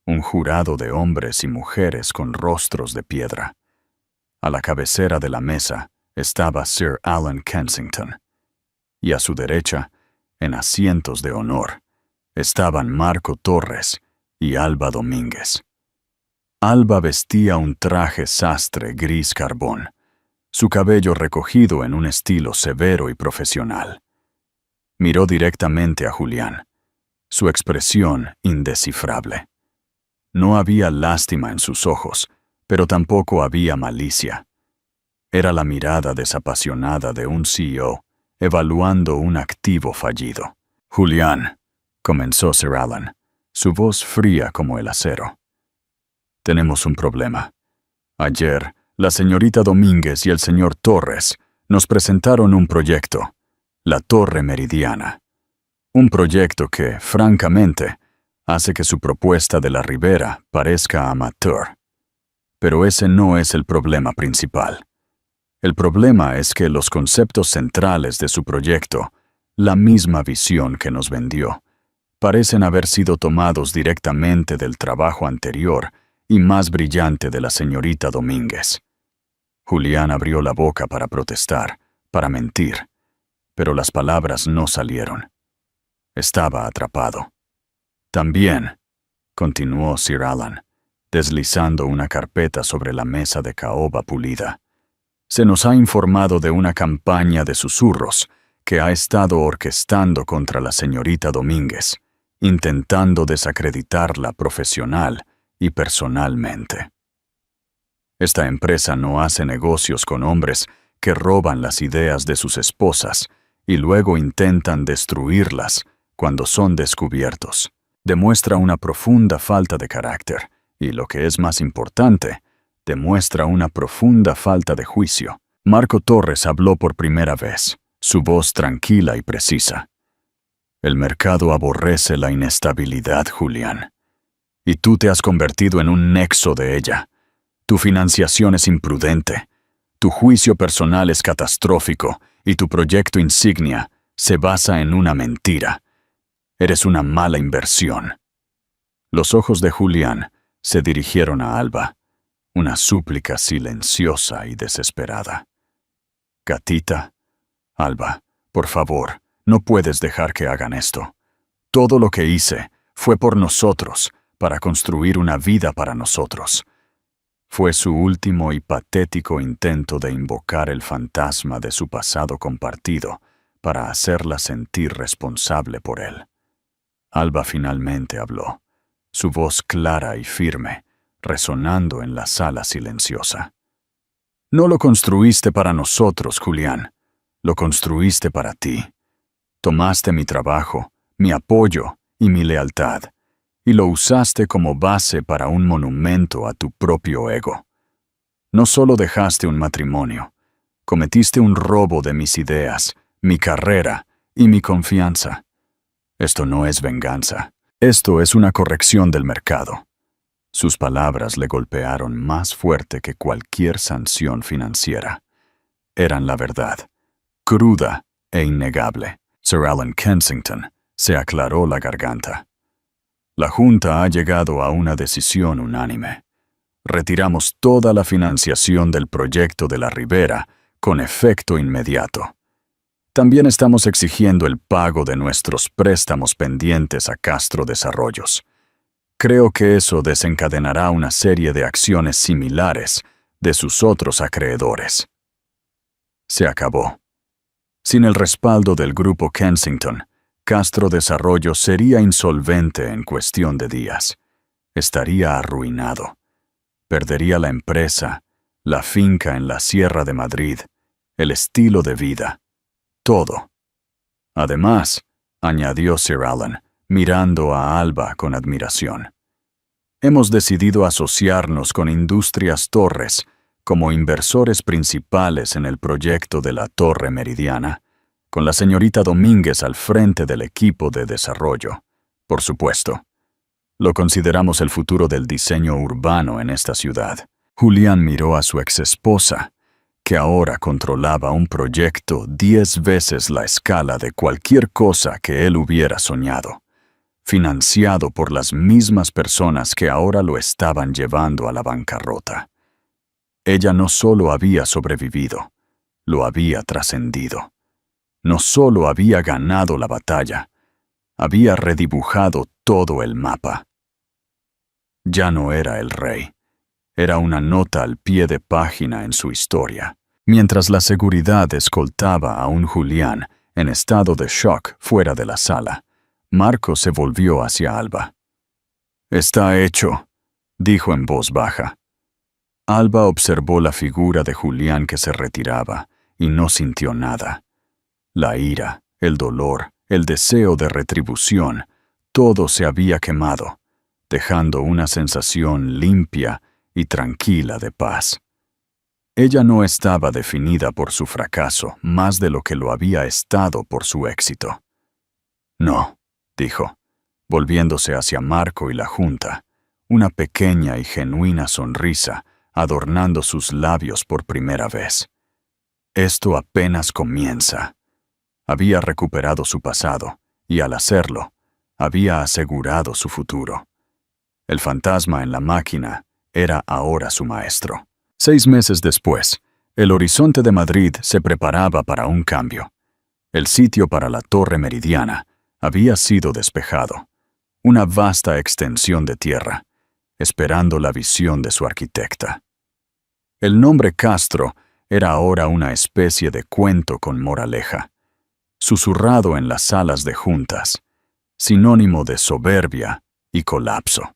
un jurado de hombres y mujeres con rostros de piedra. A la cabecera de la mesa estaba Sir Alan Kensington, y a su derecha, en asientos de honor, estaban Marco Torres y Alba Domínguez. Alba vestía un traje sastre gris carbón, su cabello recogido en un estilo severo y profesional. Miró directamente a Julián, su expresión indescifrable. No había lástima en sus ojos, pero tampoco había malicia. Era la mirada desapasionada de un CEO evaluando un activo fallido. «Julián», comenzó Sir Alan, su voz fría como el acero. «Tenemos un problema. Ayer, la señorita Domínguez y el señor Torres nos presentaron un proyecto, la Torre Meridiana. Un proyecto que, francamente, hace que su propuesta de la ribera parezca amateur. Pero ese no es el problema principal. El problema es que los conceptos centrales de su proyecto, la misma visión que nos vendió, parecen haber sido tomados directamente del trabajo anterior y más brillante de la señorita Domínguez». Julián abrió la boca para protestar, para mentir, pero las palabras no salieron. Estaba atrapado. También, continuó Sir Alan, deslizando una carpeta sobre la mesa de caoba pulida, se nos ha informado de una campaña de susurros que ha estado orquestando contra la señorita Domínguez, intentando desacreditarla profesional y personalmente. Esta empresa no hace negocios con hombres que roban las ideas de sus esposas y luego intentan destruirlas cuando son descubiertos. Demuestra una profunda falta de carácter y, lo que es más importante, demuestra una profunda falta de juicio. Marco Torres habló por primera vez, su voz tranquila y precisa. El mercado aborrece la inestabilidad, Julián. Y tú te has convertido en un nexo de ella. Tu financiación es imprudente, tu juicio personal es catastrófico y tu proyecto insignia se basa en una mentira. Eres una mala inversión. Los ojos de Julián se dirigieron a Alba, una súplica silenciosa y desesperada. Gatita, Alba, por favor, no puedes dejar que hagan esto. Todo lo que hice fue por nosotros, para construir una vida para nosotros. Fue su último y patético intento de invocar el fantasma de su pasado compartido para hacerla sentir responsable por él. Alba finalmente habló, su voz clara y firme, resonando en la sala silenciosa. No lo construiste para nosotros, Julián. Lo construiste para ti. Tomaste mi trabajo, mi apoyo y mi lealtad, y lo usaste como base para un monumento a tu propio ego. No solo dejaste un matrimonio, cometiste un robo de mis ideas, mi carrera y mi confianza. Esto no es venganza. Esto es una corrección del mercado. Sus palabras le golpearon más fuerte que cualquier sanción financiera. Eran la verdad, cruda e innegable. Sir Alan Kensington se aclaró la garganta. La Junta ha llegado a una decisión unánime. Retiramos toda la financiación del proyecto de la Ribera con efecto inmediato. También estamos exigiendo el pago de nuestros préstamos pendientes a Castro Desarrollos. Creo que eso desencadenará una serie de acciones similares de sus otros acreedores. Se acabó. Sin el respaldo del grupo Kensington, Castro Desarrollos sería insolvente en cuestión de días. Estaría arruinado. Perdería la empresa, la finca en la Sierra de Madrid, el estilo de vida, todo. Además, añadió Sir Alan, mirando a Alba con admiración, hemos decidido asociarnos con Industrias Torres como inversores principales en el proyecto de la Torre Meridiana, con la señorita Domínguez al frente del equipo de desarrollo. Por supuesto, lo consideramos el futuro del diseño urbano en esta ciudad. Julián miró a su exesposa, que ahora controlaba un proyecto 10 veces la escala de cualquier cosa que él hubiera soñado, financiado por las mismas personas que ahora lo estaban llevando a la bancarrota. Ella no solo había sobrevivido, lo había trascendido. No solo había ganado la batalla, había redibujado todo el mapa. Ya no era el rey. Era una nota al pie de página en su historia. Mientras la seguridad escoltaba a un Julián en estado de shock fuera de la sala, Marco se volvió hacia Alba. «Está hecho», dijo en voz baja. Alba observó la figura de Julián que se retiraba y no sintió nada. La ira, el dolor, el deseo de retribución, todo se había quemado, dejando una sensación limpia y tranquila de paz. Ella no estaba definida por su fracaso más de lo que lo había estado por su éxito. «No», dijo, volviéndose hacia Marco y la Junta, una pequeña y genuina sonrisa adornando sus labios por primera vez. «Esto apenas comienza». Había recuperado su pasado y, al hacerlo, había asegurado su futuro. El fantasma en la máquina era ahora su maestro. 6 meses después, el horizonte de Madrid se preparaba para un cambio. El sitio para la Torre Meridiana había sido despejado, una vasta extensión de tierra, esperando la visión de su arquitecta. El nombre Castro era ahora una especie de cuento con moraleja, susurrado en las salas de juntas, sinónimo de soberbia y colapso.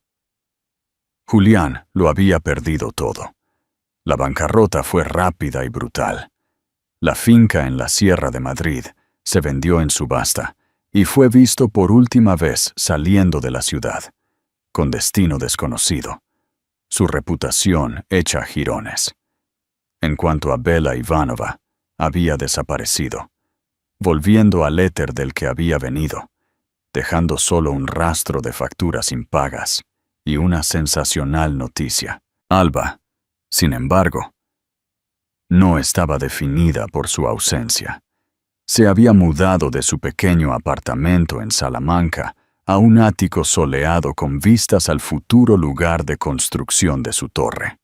Julián lo había perdido todo. La bancarrota fue rápida y brutal. La finca en la Sierra de Madrid se vendió en subasta y fue visto por última vez saliendo de la ciudad, con destino desconocido, su reputación hecha jirones. En cuanto a Bela Ivanova, había desaparecido, volviendo al éter del que había venido, dejando solo un rastro de facturas impagas y una sensacional noticia. Alba, sin embargo, no estaba definida por su ausencia. Se había mudado de su pequeño apartamento en Salamanca a un ático soleado con vistas al futuro lugar de construcción de su torre.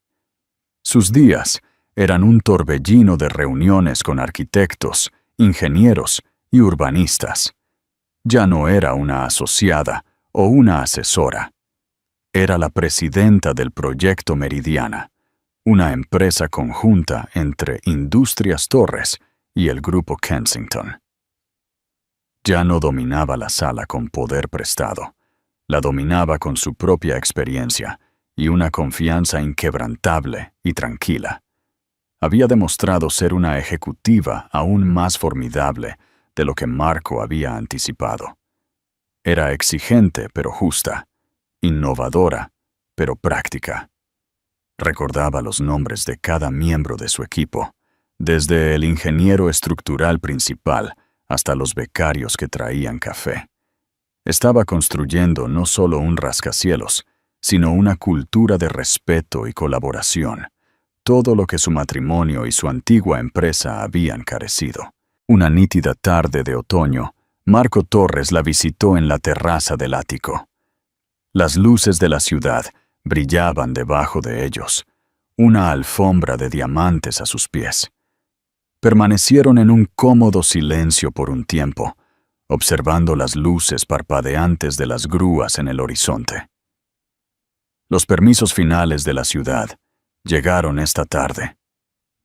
Sus días eran un torbellino de reuniones con arquitectos, ingenieros y urbanistas. Ya no era una asociada o una asesora. Era la presidenta del Proyecto Meridiana, una empresa conjunta entre Industrias Torres y el Grupo Kensington. Ya no dominaba la sala con poder prestado, la dominaba con su propia experiencia y una confianza inquebrantable y tranquila. Había demostrado ser una ejecutiva aún más formidable de lo que Marco había anticipado. Era exigente pero justa, innovadora pero práctica. Recordaba los nombres de cada miembro de su equipo, desde el ingeniero estructural principal hasta los becarios que traían café. Estaba construyendo no solo un rascacielos, sino una cultura de respeto y colaboración, todo lo que su matrimonio y su antigua empresa habían carecido. Una nítida tarde de otoño, Marco Torres la visitó en la terraza del ático. Las luces de la ciudad brillaban debajo de ellos, una alfombra de diamantes a sus pies. Permanecieron en un cómodo silencio por un tiempo, observando las luces parpadeantes de las grúas en el horizonte. Los permisos finales de la ciudad llegaron esta tarde,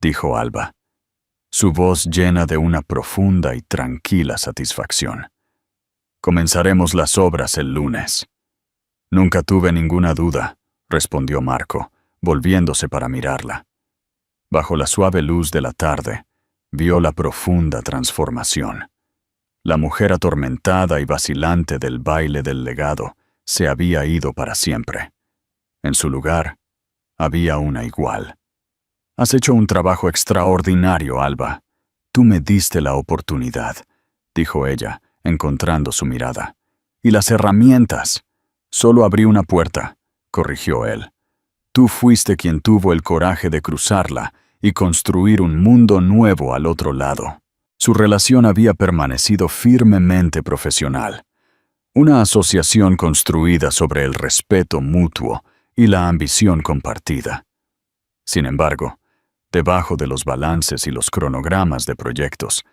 dijo Alba, su voz llena de una profunda y tranquila satisfacción. Comenzaremos las obras el lunes. Nunca tuve ninguna duda, respondió Marco, volviéndose para mirarla. Bajo la suave luz de la tarde, vio la profunda transformación. La mujer atormentada y vacilante del baile del legado se había ido para siempre. En su lugar, había una igual. Has hecho un trabajo extraordinario, Alba. Tú me diste la oportunidad, dijo ella, encontrando su mirada. Y las herramientas. Solo abrí una puerta, corrigió él. Tú fuiste quien tuvo el coraje de cruzarla y construir un mundo nuevo al otro lado. Su relación había permanecido firmemente profesional. Una asociación construida sobre el respeto mutuo y la ambición compartida. Sin embargo, debajo de los balances y los cronogramas de proyectos,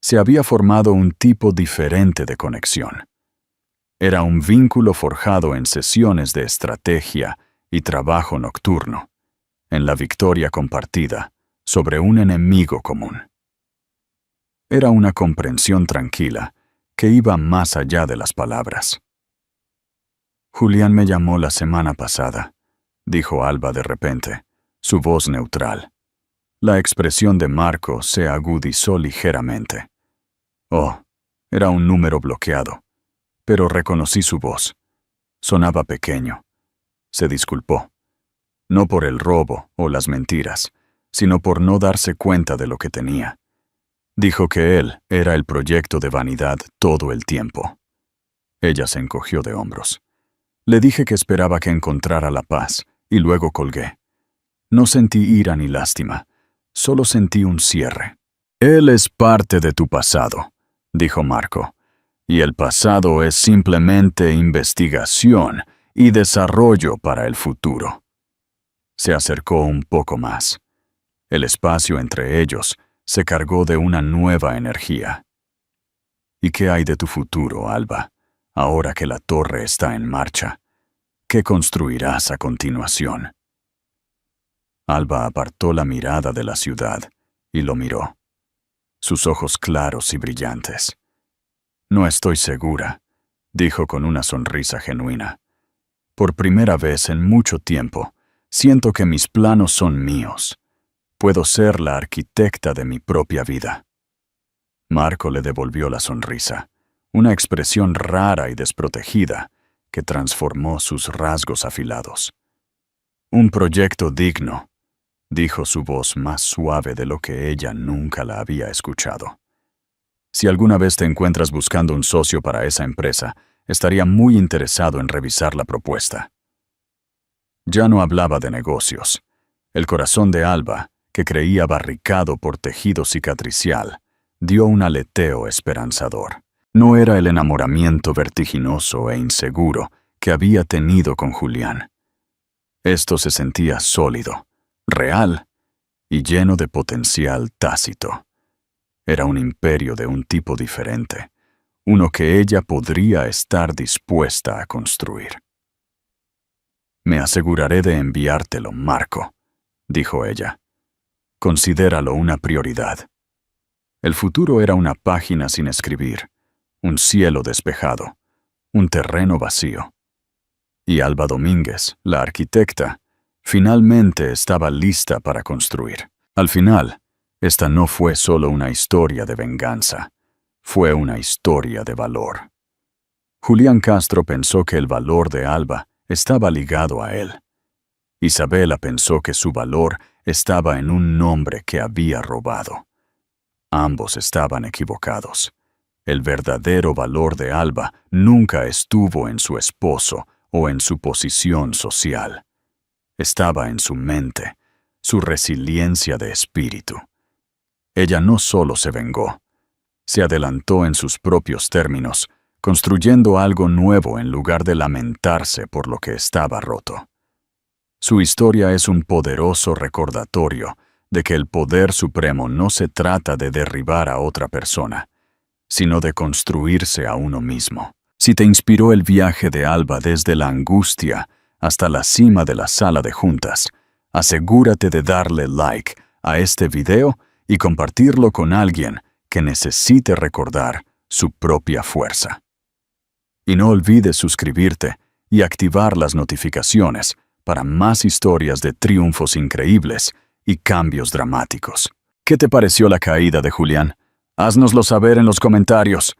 se había formado un tipo diferente de conexión. Era un vínculo forjado en sesiones de estrategia y trabajo nocturno, en la victoria compartida sobre un enemigo común. Era una comprensión tranquila que iba más allá de las palabras. Julián me llamó la semana pasada, dijo Alba de repente, su voz neutral. La expresión de Marco se agudizó ligeramente. Oh, era un número bloqueado, pero reconocí su voz. Sonaba pequeño. Se disculpó, no por el robo o las mentiras, sino por no darse cuenta de lo que tenía. Dijo que él era el proyecto de vanidad todo el tiempo. Ella se encogió de hombros. Le dije que esperaba que encontrara la paz, y luego colgué. No sentí ira ni lástima, solo sentí un cierre. Él es parte de tu pasado, dijo Marco, y el pasado es simplemente investigación y desarrollo para el futuro. Se acercó un poco más. El espacio entre ellos se cargó de una nueva energía. ¿Y qué hay de tu futuro, Alba, ahora que la torre está en marcha? ¿Qué construirás a continuación? Alba apartó la mirada de la ciudad y lo miró, sus ojos claros y brillantes. No estoy segura, dijo con una sonrisa genuina. Por primera vez en mucho tiempo, siento que mis planos son míos. Puedo ser la arquitecta de mi propia vida. Marco le devolvió la sonrisa, una expresión rara y desprotegida que transformó sus rasgos afilados. Un proyecto digno, dijo su voz más suave de lo que ella nunca la había escuchado. Si alguna vez te encuentras buscando un socio para esa empresa, estaría muy interesado en revisar la propuesta. Ya no hablaba de negocios. El corazón de Alba, que creía barricado por tejido cicatricial, dio un aleteo esperanzador. No era el enamoramiento vertiginoso e inseguro que había tenido con Julián. Esto se sentía sólido, real y lleno de potencial tácito. Era un imperio de un tipo diferente, uno que ella podría estar dispuesta a construir. Me aseguraré de enviártelo, Marco, dijo ella. Considéralo una prioridad. El futuro era una página sin escribir, un cielo despejado, un terreno vacío. Y Alba Domínguez, la arquitecta, finalmente estaba lista para construir. Al final, esta no fue solo una historia de venganza, fue una historia de valor. Julián Castro pensó que el valor de Alba estaba ligado a él. Isabela pensó que su valor estaba en un nombre que había robado. Ambos estaban equivocados. El verdadero valor de Alba nunca estuvo en su esposo o en su posición social. Estaba en su mente, su resiliencia de espíritu. Ella no solo se vengó, se adelantó en sus propios términos, construyendo algo nuevo en lugar de lamentarse por lo que estaba roto. Su historia es un poderoso recordatorio de que el poder supremo no se trata de derribar a otra persona, sino de construirse a uno mismo. Si te inspiró el viaje de Alba desde la angustia hasta la cima de la sala de juntas, asegúrate de darle like a este video y compartirlo con alguien que necesite recordar su propia fuerza. Y no olvides suscribirte y activar las notificaciones para más historias de triunfos increíbles y cambios dramáticos. ¿Qué te pareció la caída de Julián? Haznoslo saber en los comentarios.